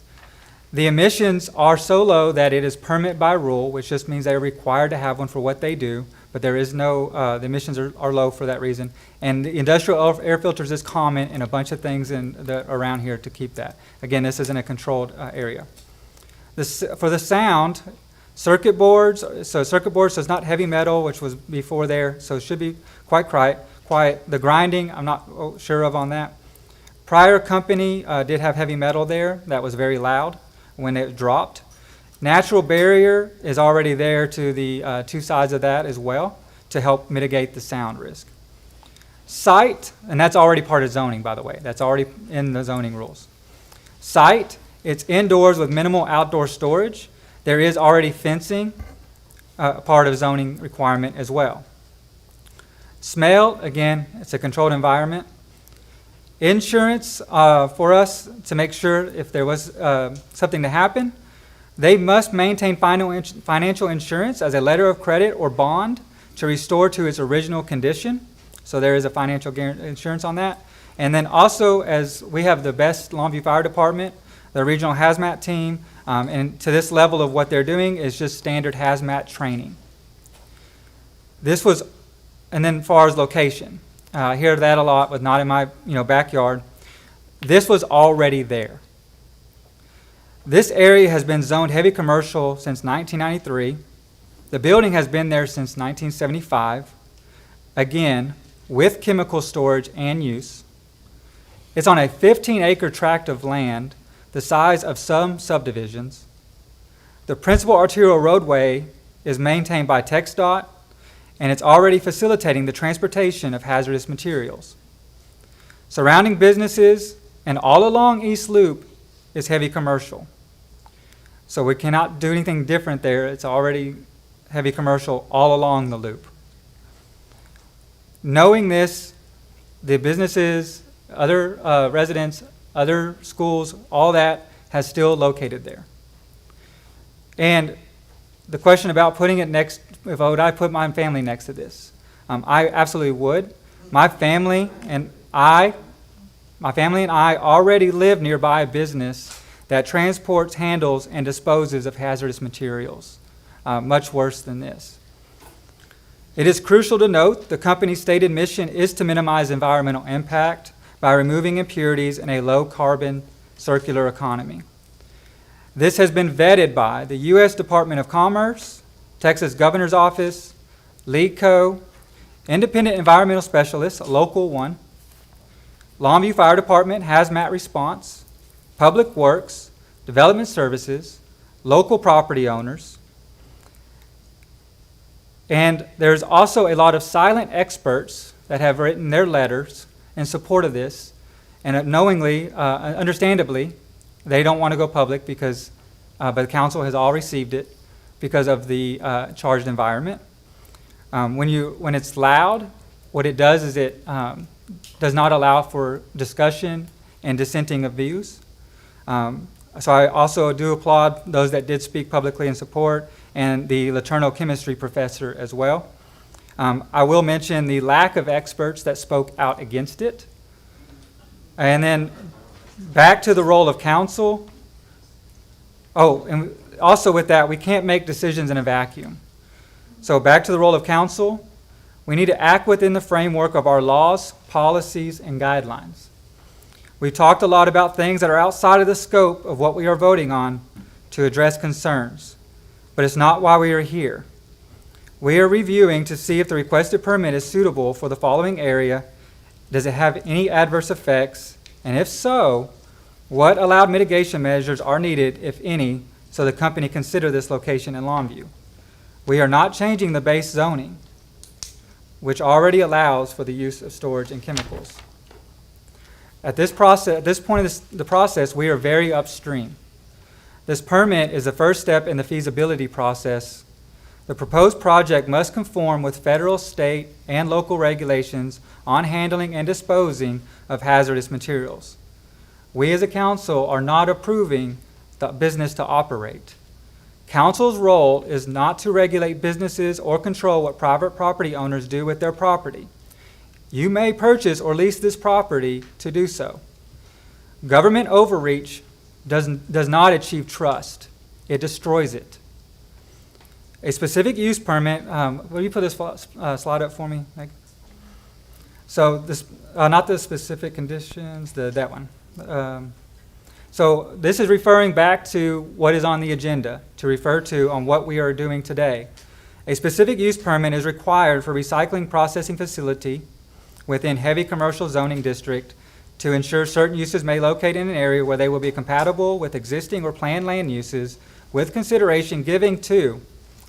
The emissions are so low that it is permit by rule, which just means they are required to have one for what they do, but there is no, the emissions are low for that reason. And the industrial air filters is common in a bunch of things around here to keep that. Again, this is in a controlled area. For the sound, circuit boards, so it's not heavy metal, which was before there, so it should be quite quiet. The grinding, I'm not sure of on that. Prior company did have heavy metal there that was very loud when it dropped. Natural barrier is already there to the 2 sides of that as well to help mitigate the sound risk. Site, and that's already part of zoning, by the way. That's already in the zoning rules. Site, it's indoors with minimal outdoor storage. There is already fencing, part of zoning requirement as well. Smell, again, it's a controlled environment. Insurance for us to make sure if there was something to happen, they must maintain financial insurance as a letter of credit or bond to restore to its original condition. So there is a financial insurance on that. And then also, as we have the best Longview Fire Department, the regional hazmat team, and to this level of what they're doing is just standard hazmat training. And then as far as location, I hear that a lot, but not in my backyard. This was already there. This area has been zoned heavy commercial since 1993. The building has been there since 1975, again, with chemical storage and use. It's on a 15-acre tract of land, the size of some subdivisions. The principal arterial roadway is maintained by TxDOT, and it's already facilitating the transportation of hazardous materials. Surrounding businesses and all along East Loop is heavy commercial. So we cannot do anything different there. It's already heavy commercial all along the loop. Knowing this, the businesses, other residents, other schools, all that has still located there. And the question about putting it next, would I put my family next to this? I absolutely would. My family and I already live nearby a business that transports, handles, and disposes of hazardous materials. Much worse than this. It is crucial to note the company's stated mission is to minimize environmental impact by removing impurities in a low-carbon circular economy. This has been vetted by the U.S. Department of Commerce, Texas Governor's Office, LEEDCO, Independent Environmental Specialists, Local 1, Longview Fire Department Hazmat Response, Public Works, Development Services, local property owners, and there's also a lot of silent experts that have written their letters in support of this, and knowingly, understandably, they don't want to go public because, but the council has all received it because of the charged environment. When it's loud, what it does is it does not allow for discussion and dissenting of views. So I also do applaud those that did speak publicly in support, and the Laterno chemistry professor as well. I will mention the lack of experts that spoke out against it. And then back to the role of council. Oh, and also with that, we can't make decisions in a vacuum. So back to the role of council, we need to act within the framework of our laws, policies, and guidelines. We talked a lot about things that are outside of the scope of what we are voting on to address concerns, but it's not why we are here. We are reviewing to see if the requested permit is suitable for the following area. Does it have any adverse effects? And if so, what allowed mitigation measures are needed, if any, so the company consider this location in Longview? We are not changing the base zoning, which already allows for the use of storage and chemicals. At this point of the process, we are very upstream. This permit is the first step in the feasibility process. The proposed project must conform with federal, state, and local regulations on handling and disposing of hazardous materials. We as a council are not approving the business to operate. Council's role is not to regulate businesses or control what private property owners do with their property. You may purchase or lease this property to do so. Government overreach does not achieve trust. It destroys it. A specific use permit, will you put this slide up for me, Meg? So this, not the specific conditions, that one. So this is referring back to what is on the agenda, to refer to on what we are doing today. A specific use permit is required for recycling processing facility within heavy commercial zoning district to ensure certain uses may locate in an area where they will be compatible with existing or planned land uses, with consideration given to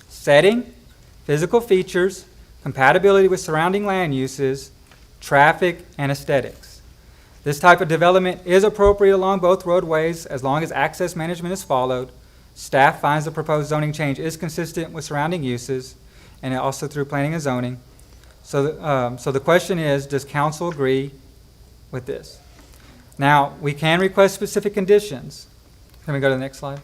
setting, physical features, compatibility with surrounding land uses, traffic, and aesthetics. This type of development is appropriate along both roadways as long as access management is followed. Staff finds the proposed zoning change is consistent with surrounding uses, and also through planning and zoning. So the question is, does council agree with this? Now, we can request specific conditions. Can we go to the next slide?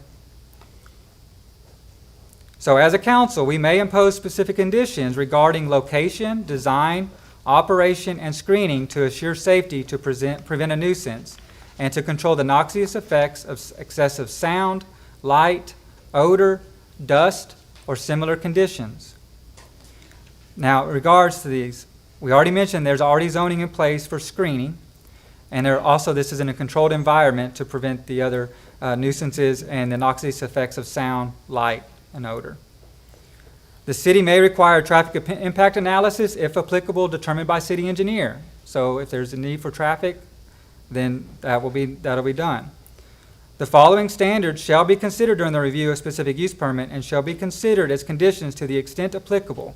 So as a council, we may impose specific conditions regarding location, design, operation, and screening to assure safety to prevent a nuisance and to control the noxious effects of excessive sound, light, odor, dust, or similar conditions. Now, in regards to these, we already mentioned there's already zoning in place for screening, and this is in a controlled environment to prevent the other nuisances and the noxious effects of sound, light, and odor. The city may require traffic impact analysis, if applicable, determined by city engineer. So if there's a need for traffic, then that'll be done. The following standards shall be considered during the review of specific use permit and shall be considered as conditions to the extent applicable.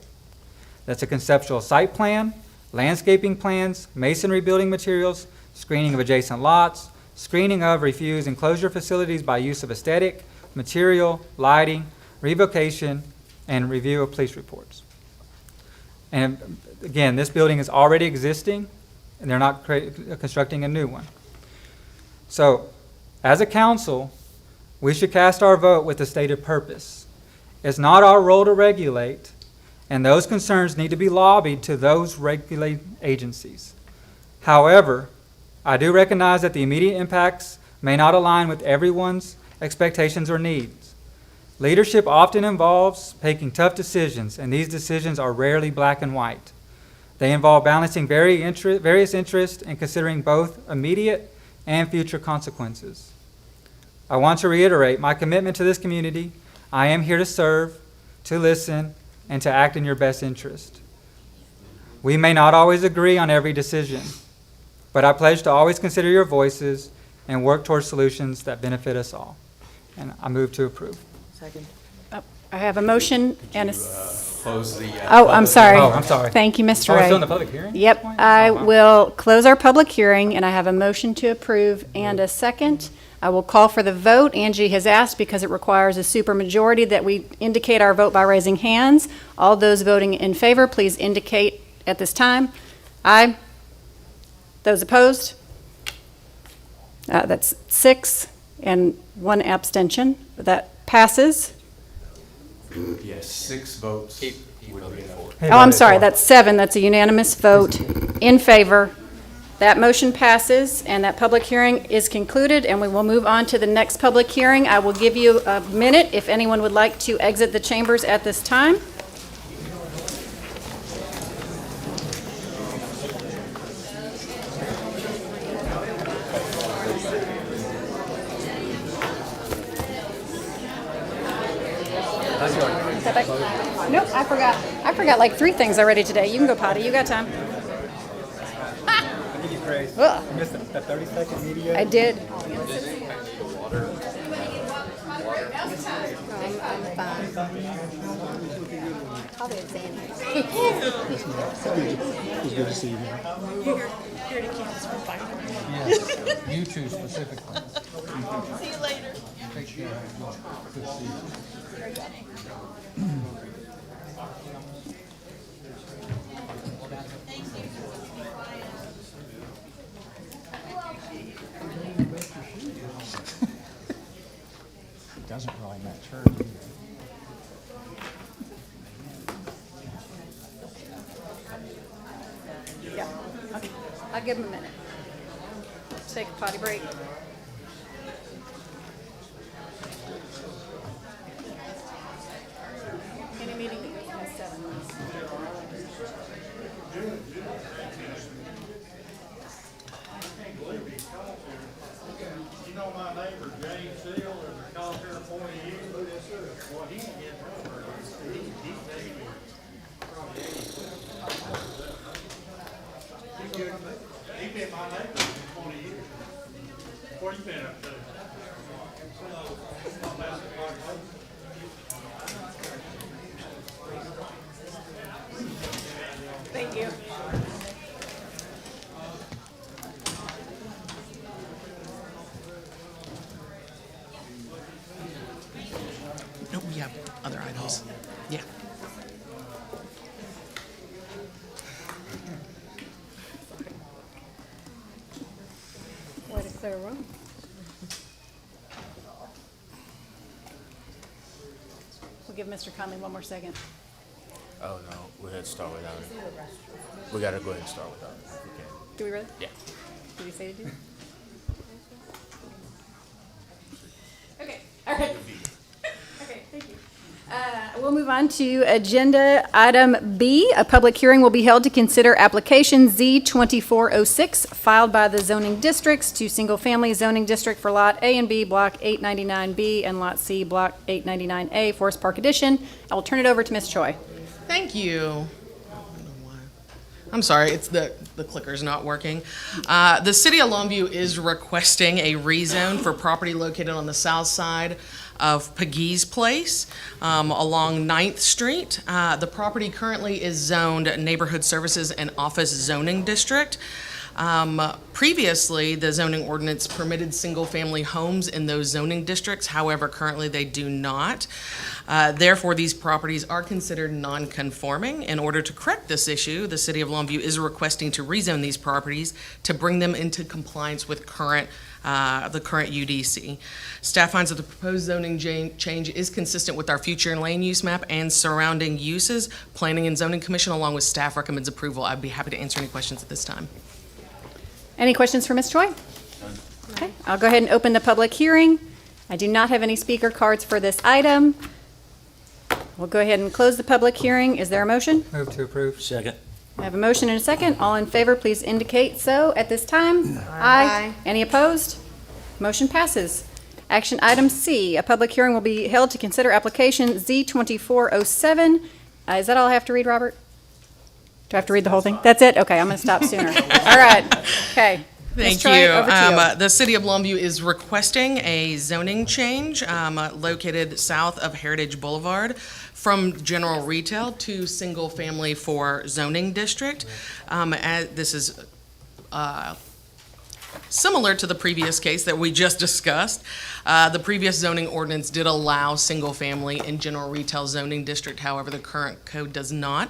That's a conceptual site plan, landscaping plans, masonry building materials, screening of adjacent lots, screening of refuse enclosure facilities by use of aesthetic, material, lighting, revocation, and review of police reports. And again, this building is already existing, and they're not constructing a new one. So, as a council, we should cast our vote with the stated purpose. It's not our role to regulate, and those concerns need to be lobbied to those regulating agencies. However, I do recognize that the immediate impacts may not align with everyone's expectations or needs. Leadership often involves making tough decisions, and these decisions are rarely black and white. They involve balancing various interests and considering both immediate and future consequences. I want to reiterate my commitment to this community. I am here to serve, to listen, and to act in your best interest. We may not always agree on every decision, but I pledge to always consider your voices and work towards solutions that benefit us all. And I move to approve. Second. I have a motion and a... Close the. Oh, I'm sorry. Oh, I'm sorry. Thank you, Mr. Oh, we're Ray. still in the public hearing? Yep, I will close our public hearing, and I have a motion to approve and a second. I will call for the vote. Angie has asked, because it requires a supermajority, that we indicate our vote by raising hands. All those voting in favor, please indicate at this time. Aye. Those opposed? That's 6 and 1 abstention. That passes. Yes, 6 votes. Would be for. Oh, I'm sorry, that's 7. That's a unanimous vote in favor. That motion passes, and that public hearing is concluded, and we will move on to the next public hearing. I will give you a minute if anyone would like to exit the chambers at this time. Nope, I forgot like 3 things already today. You can go potty. You got time. Ugh. You missed that 30-second media. I did. I'm fine. Probably Xanax. It's good to see you. Here to cancel for 5 Yes, you two specifically. See you later. Take care. Good to see you. Doesn't really match her either. Yeah, okay. I'll give him a minute. Take a potty break. Any meeting has 7 minutes. You know my neighbor James Seal, and called here 40 years. Well, he can get over. He's been my neighbor for 20 years. What you been up to? Thank you. No, we have other items. Yeah. Way to clear a room. We'll give Mr. Conley one more second. Oh, no, we had to start without it. We gotta go ahead and start without it. if we can. Do we really? Yeah. Did he say to do? Okay, all right. Okay, thank you. We'll move on to agenda item B. A public hearing will be held to consider application Z24-06 filed by the zoning districts to single-family zoning district for Lot A and B, Block 899B, and Lot C, Block 899A, Forest Park Addition. I will turn it over to Ms. Choi. Thank you. I'm sorry, it's the clicker's not working. The city of Longview is requesting a rezone for property located on the south side of Pegues Place along 9th Street. The property currently is zoned Neighborhood Services and Office Zoning District. Previously, the zoning ordinance permitted single-family homes in those zoning districts. However, currently they do not. Therefore, these properties are considered non-conforming. In order to correct this issue, the city of Longview is requesting to rezone these properties to bring them into compliance with current the current UDC. Staff finds that the proposed zoning change is consistent with our future and land use map and surrounding uses. Planning and Zoning Commission, along with staff, recommends approval. I'd be happy to answer any questions at this time. Any questions for Ms. Choi? Okay, I'll go ahead and open the public hearing. I do not have any speaker cards for this item. We'll go ahead and close the public hearing. Is there a motion? Move to approve. Second. I have a motion and a second. All in favor, please indicate so at this time. Aye. Any opposed? Motion passes. Action item C, a public hearing will be held to consider application Z24-07. Is that all I have to read, Robert? Do I have to read the whole thing? That's it? Okay, I'm going to stop sooner. All right, okay. Ms. Thank Troy, you. over to you. The City of Longview is requesting a zoning change located south of Heritage Boulevard from general retail to single-family for zoning district. This is similar to the previous case that we just discussed. The previous zoning ordinance did allow single-family in general retail zoning district, however, the current code does not.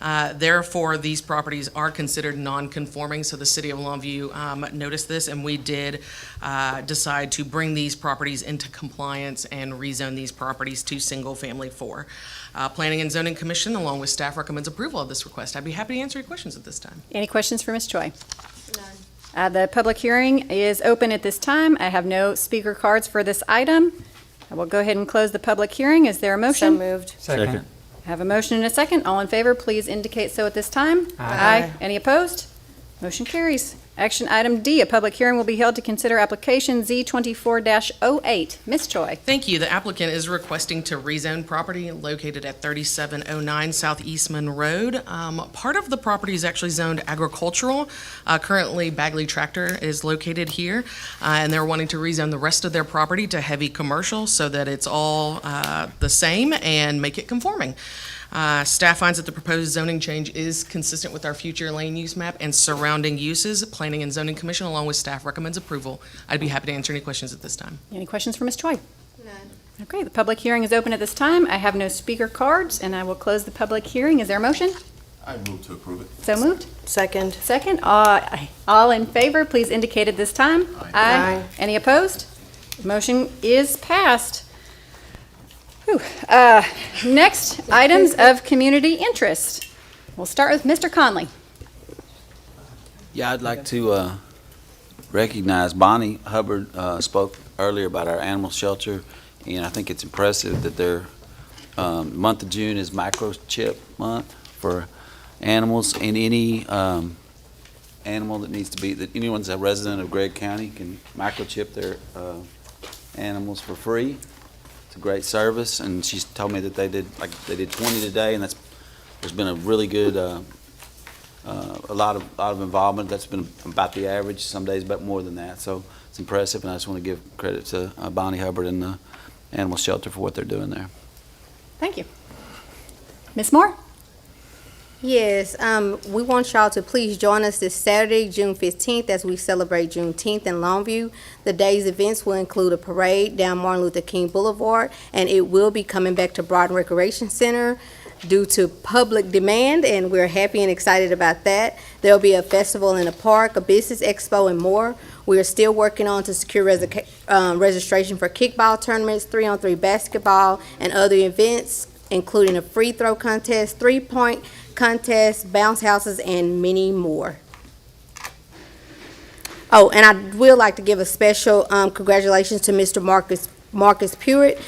Therefore, these properties are considered non-conforming, so the City of Longview noticed this, and we did decide to bring these properties into compliance and rezone these properties to single-family for. Planning and Zoning Commission, along with staff, recommends approval of this request. I'd be happy to answer your questions at this time. Any questions for Ms. Choi? The public hearing is open at this time. I have no speaker cards for this item. I will go ahead and close the public hearing. Is there a motion? So moved. Second. I have a motion and a second. All in favor, please indicate so at this time. Aye. Any opposed? Motion carries. Action item D, a public hearing will be held to consider application Z24-08. Ms. Choi. Thank you. The applicant is requesting to rezone property located at 3709 South Eastman Road. Part of the property is actually zoned agricultural. Currently, Bagley Tractor is located here, and they're wanting to rezone the rest of their property to heavy commercial so that it's all the same and make it conforming. Staff finds that the proposed zoning change is consistent with our future land use map and surrounding uses. Planning and Zoning Commission, along with staff, recommends approval. I'd be happy to answer any questions at this time. Any questions for Ms. Choi? None. Okay, the public hearing is open at this time. I have no speaker cards, and I will close the public hearing. Is there a motion? I move to approve it. So moved. Second. Second. All in favor, please indicate at this time. Aye. Any opposed? Motion is passed. Whew. Next, items of community interest. We'll start with Mr. Conley. Yeah, I'd like to recognize Bonnie Hubbard spoke earlier about our animal shelter, and I think it's impressive that their month of June is microchip month for animals, and any animal that needs to be, that anyone's a resident of Gregg County can microchip their animals for free. It's a great service, and she's told me that they did 20 today, and there's been a really good a lot of involvement. That's been about the average. Some days about more than that. So it's impressive, and I just want to give credit to Bonnie Hubbard and the animal shelter for what they're doing there. Thank you. Ms. Moore? Yes, we want y'all to please join us this Saturday, June 15th, as we celebrate Juneteenth in Longview. The day's events will include a parade down Martin Luther King Boulevard, and it will be coming back to Broad Recreation Center due to public demand, and we're happy and excited about that. There'll be a festival in the park, a business expo, and more. We are still working on to secure registration for kickball tournaments, 3-on-3 basketball, and other events, including a free throw contest, 3-point contest, bounce houses, and many more. Oh, and I would like to give a special congratulations to Mr. Marcus Pewitt.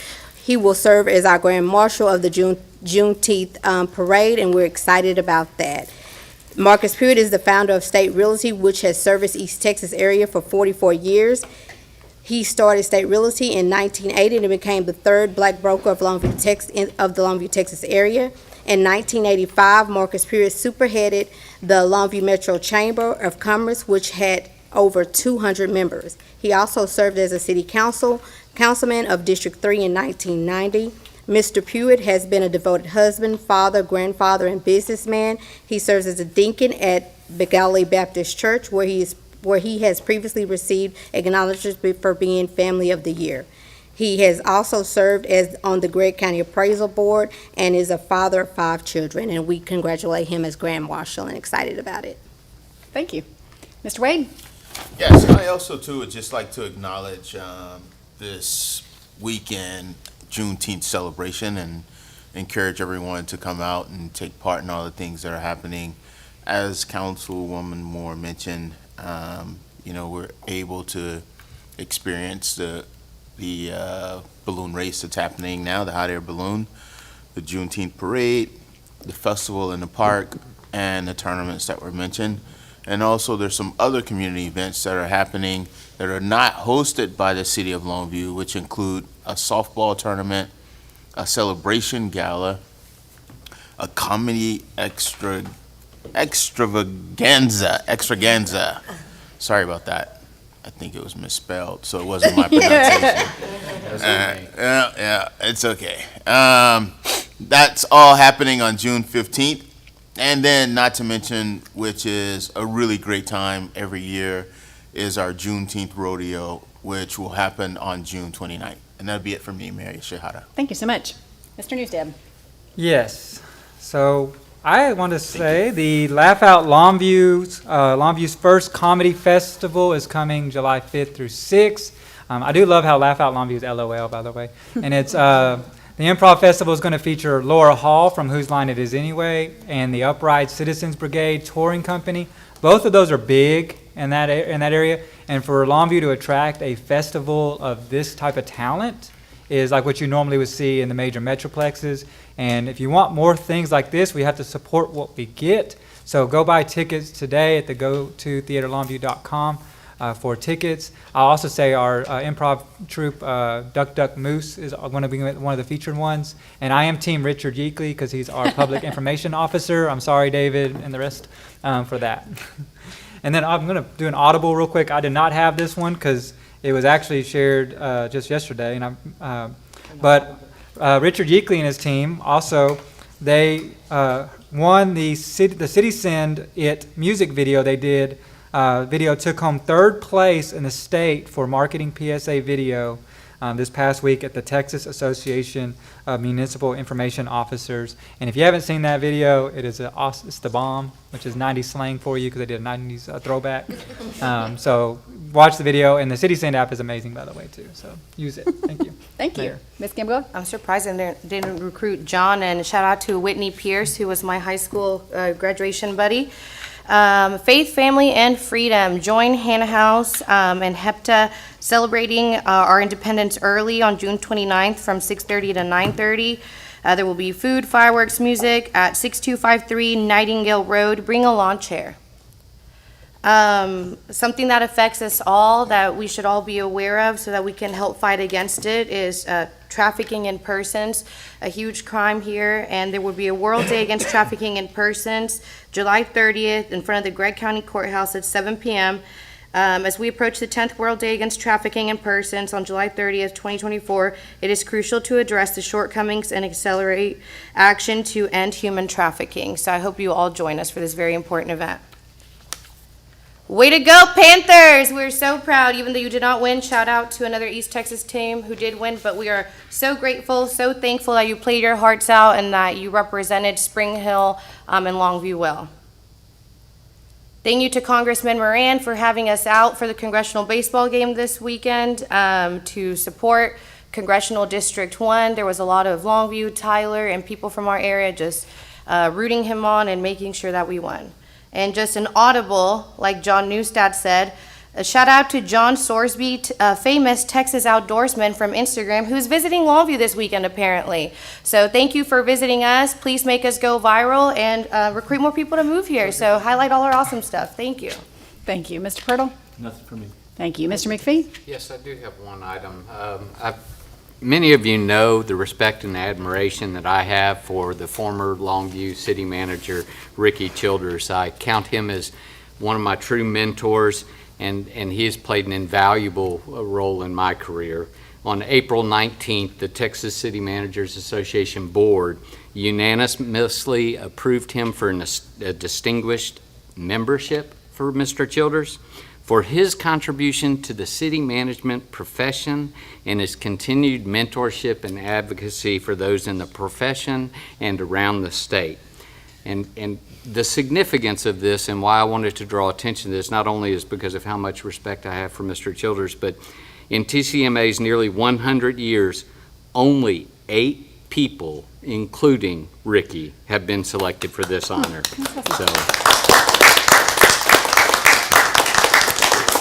He will serve as our Grand Marshal of the Juneteenth parade, and we're excited about that. Marcus Pewitt is the founder of State Realty, which has serviced East Texas area for 44 years. He started State Realty in 1980 and became the third black broker of the Longview, Texas area. In 1985, Marcus Pewitt superheaded the Longview Metro Chamber of Commerce, which had over 200 members. He also served as a city councilman of District 3 in 1990. Mr. Pewitt has been a devoted husband, father, grandfather, and businessman. He serves as a deacon at Begali Baptist Church, where he has previously received acknowledgments for being Family of the Year. He has also served as on the Gregg County Appraisal Board and is a father of 5 children, and we congratulate him as Grand Marshal and excited about it. Thank you. Mr. Wade? Yes, I also too would just like to acknowledge this weekend Juneteenth celebration and encourage everyone to come out and take part in all the things that are happening. As Councilwoman Moore mentioned, we're able to experience the balloon race that's happening now, the hot air balloon, the Juneteenth parade, the festival in the park, and the tournaments that were mentioned. And also there's some other community events that are happening that are not hosted by the city of Longview, which include a softball tournament, a celebration gala, a comedy extravaganza. Sorry about that. I think it was misspelled, so it wasn't my pronunciation. Yeah, it's okay. That's all happening on June 15th. And then, not to mention, which is a really great time every year, is our Juneteenth rodeo, which will happen on June 29th. And that'll be it for me, Mayor Ishihara. Thank you so much. Mr. Newsted. Yes. So I want to say the Laugh Out Longview's first comedy festival is coming July 5th through 6th. I do love how Laugh Out Longview is LOL, by the way. And it's the Improv Festival is going to feature Laura Hall from Whose Line It Is Anyway and the Upright Citizens Brigade Touring Company. Both of those are big in that area. And for Longview to attract a festival of this type of talent is like what you normally would see in the major metroplexes. And if you want more things like this, we have to support what we get. So go buy tickets today at the gototheaterlongview.com for tickets. I'll also say our improv troupe, Duck Duck Moose, is going to be one of the featured ones. And I am Team Richard Yeakley because he's our public information officer. I'm sorry, David, and the rest for that. And then I'm going to do an audible real quick. I did not have this one because it was actually shared just yesterday. But Richard Yeakley and his team also, they won the City Send It music video they did. Video took home 3rd place in the state for marketing PSA video this past week at the Texas Association of Municipal Information Officers. And if you haven't seen that video, it's the bomb, which is 90s slang for you because they did a 90s throwback. So watch the video, and the City Send app is amazing, by the way, too. So use it. Thank you. Thank you. Ms. Gamble? I'm surprised they didn't recruit John, and shout out to Whitney Pierce, who was my high school graduation buddy. Faith, Family, and Freedom. Join Hannah House and HEPTA celebrating our independence early on June 29th from 6:30 to 9:30. There will be food, fireworks, music at 6253 Nightingale Road. Bring a lawn chair. Something that affects us all that we should all be aware of so that we can help fight against it is trafficking in persons, a huge crime here, and there will be a World Day Against Trafficking in Persons, July 30th, in front of the Gregg County Courthouse at 7 p.m. As we approach the 10th World Day Against Trafficking in Persons on July 30th, 2024, it is crucial to address the shortcomings and accelerate action to end human trafficking. So I hope you all join us for this very important event. Way to go, Panthers! We're so proud. Even though you did not win, shout out to another East Texas team who did win, but we are so grateful, so thankful that you played your hearts out and that you represented Spring Hill and Longview well. Thank you to Congressman Moran for having us out for the congressional baseball game this weekend to support Congressional District 1. There was a lot of Longview, Tyler, and people from our area just rooting him on and making sure that we won. And just an audible, like John Newstad said, a shout out to John Sorsby, a famous Texas outdoorsman from Instagram, who's visiting Longview this weekend apparently. So thank you for visiting us. Please make us go viral and recruit more people to move here. So highlight all our awesome stuff. Thank you. Thank you. Mr. Pirtle? Nothing for me. Thank you. Mr. McPhee? Yes, I do have one item. Many of you know the respect and admiration that I have for the former Longview City Manager, Ricky Childers. I count him as one of my true mentors, and he has played an invaluable role in my career. On April 19th, the Texas City Managers Association Board unanimously approved him for a distinguished membership for Mr. Childers, for his contribution to the city management profession and his continued mentorship and advocacy for those in the profession and around the state. And the significance of this and why I wanted to draw attention to this not only is because of how much respect I have for Mr. Childers, but in TCMA's nearly 100 years, only 8 people, including Ricky, have been selected for this honor. So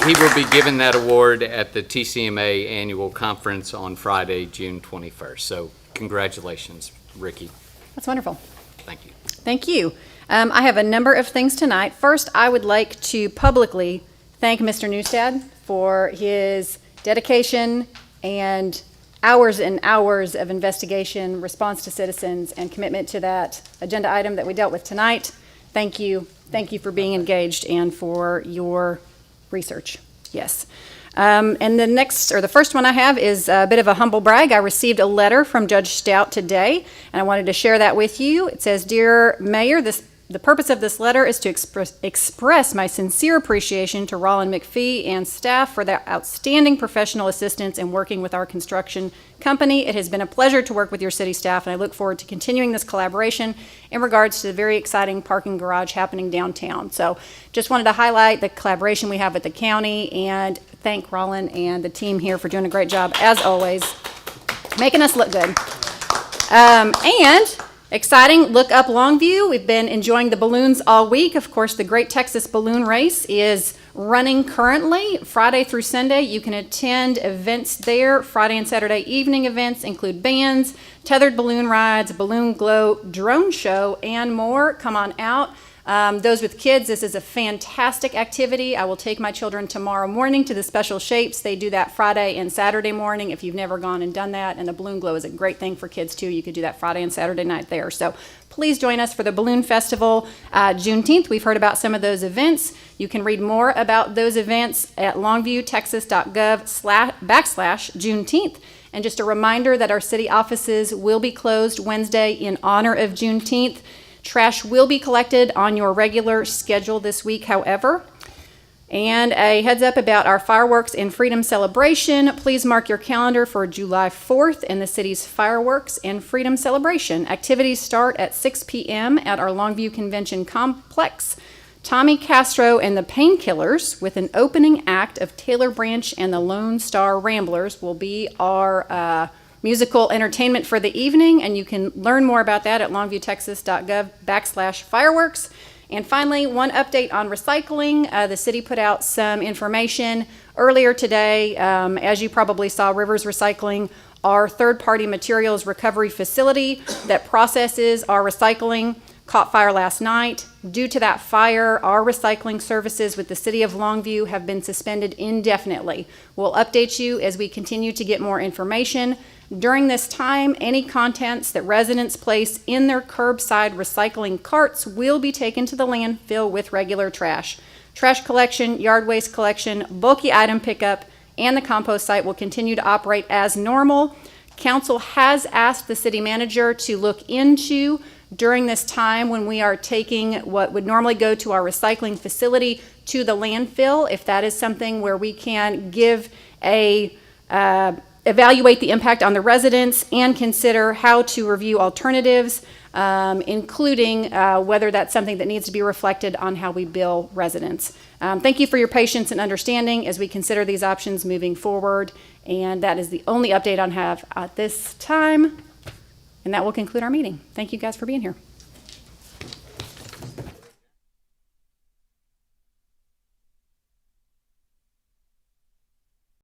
he will be given that award at the TCMA annual conference on Friday, June 21st. So congratulations, Ricky. That's wonderful. Thank you. Thank you. I have a number of things tonight. First, I would like to publicly thank Mr. Newstad for his dedication and hours of investigation, response to citizens, and commitment to that agenda item that we dealt with tonight. Thank you. Thank you for being engaged and for your research. Yes. And the first one I have is a bit of a humble brag. I received a letter from Judge Stout today, and I wanted to share that with you. It says, "Dear Mayor, the purpose of this letter is to express my sincere appreciation to Rollin McPhee and staff for their outstanding professional assistance in working with our construction company. It has been a pleasure to work with your city staff, and I look forward to continuing this collaboration in regards to the very exciting parking garage happening downtown." So just wanted to highlight the collaboration we have with the county and thank Rollin and the team here for doing a great job, as always, making us look good. And exciting, look up Longview. We've been enjoying the balloons all week. Of course, the Great Texas Balloon Race is running currently Friday through Sunday. You can attend events there. Friday and Saturday evening events include bands, tethered balloon rides, balloon glow, drone show, and more. Come on out. Those with kids, this is a fantastic activity. I will take my children tomorrow morning to the Special Shapes. They do that Friday and Saturday morning if you've never gone and done that. And the balloon glow is a great thing for kids too. You could do that Friday and Saturday night there. So please join us for the Balloon Festival Juneteenth. We've heard about some of those events. You can read more about those events at longviewtexas.gov/Juneteenth. And just a reminder that our city offices will be closed Wednesday in honor of Juneteenth. Trash will be collected on your regular schedule this week, however. And a heads up about our fireworks and freedom celebration. Please mark your calendar for July 4th and the city's fireworks and freedom celebration. Activities start at 6 p.m. at our Longview Convention Complex. Tommy Castro and the Painkillers, with an opening act of Taylor Branch and the Lone Star Ramblers, will be our musical entertainment for the evening, and you can learn more about that at longviewtexas.gov/fireworks. And finally, one update on recycling. The city put out some information earlier today. As you probably saw, Rivers Recycling, our third-party materials recovery facility that processes our recycling, caught fire last night. Due to that fire, our recycling services with the City of Longview have been suspended indefinitely. We'll update you as we continue to get more information. During this time, any contents that residents place in their curbside recycling carts will be taken to the landfill with regular trash. Trash collection, yard waste collection, bulky item pickup, and the compost site will continue to operate as normal. Council has asked the city manager to look into, during this time when we are taking what would normally go to our recycling facility to the landfill, if that is something where we can give evaluate the impact on the residents and consider how to review alternatives, including whether that's something that needs to be reflected on how we bill residents. Thank you for your patience and understanding as we consider these options moving forward. And that is the only update I have at this time. And that will conclude our meeting. Thank you guys for being here.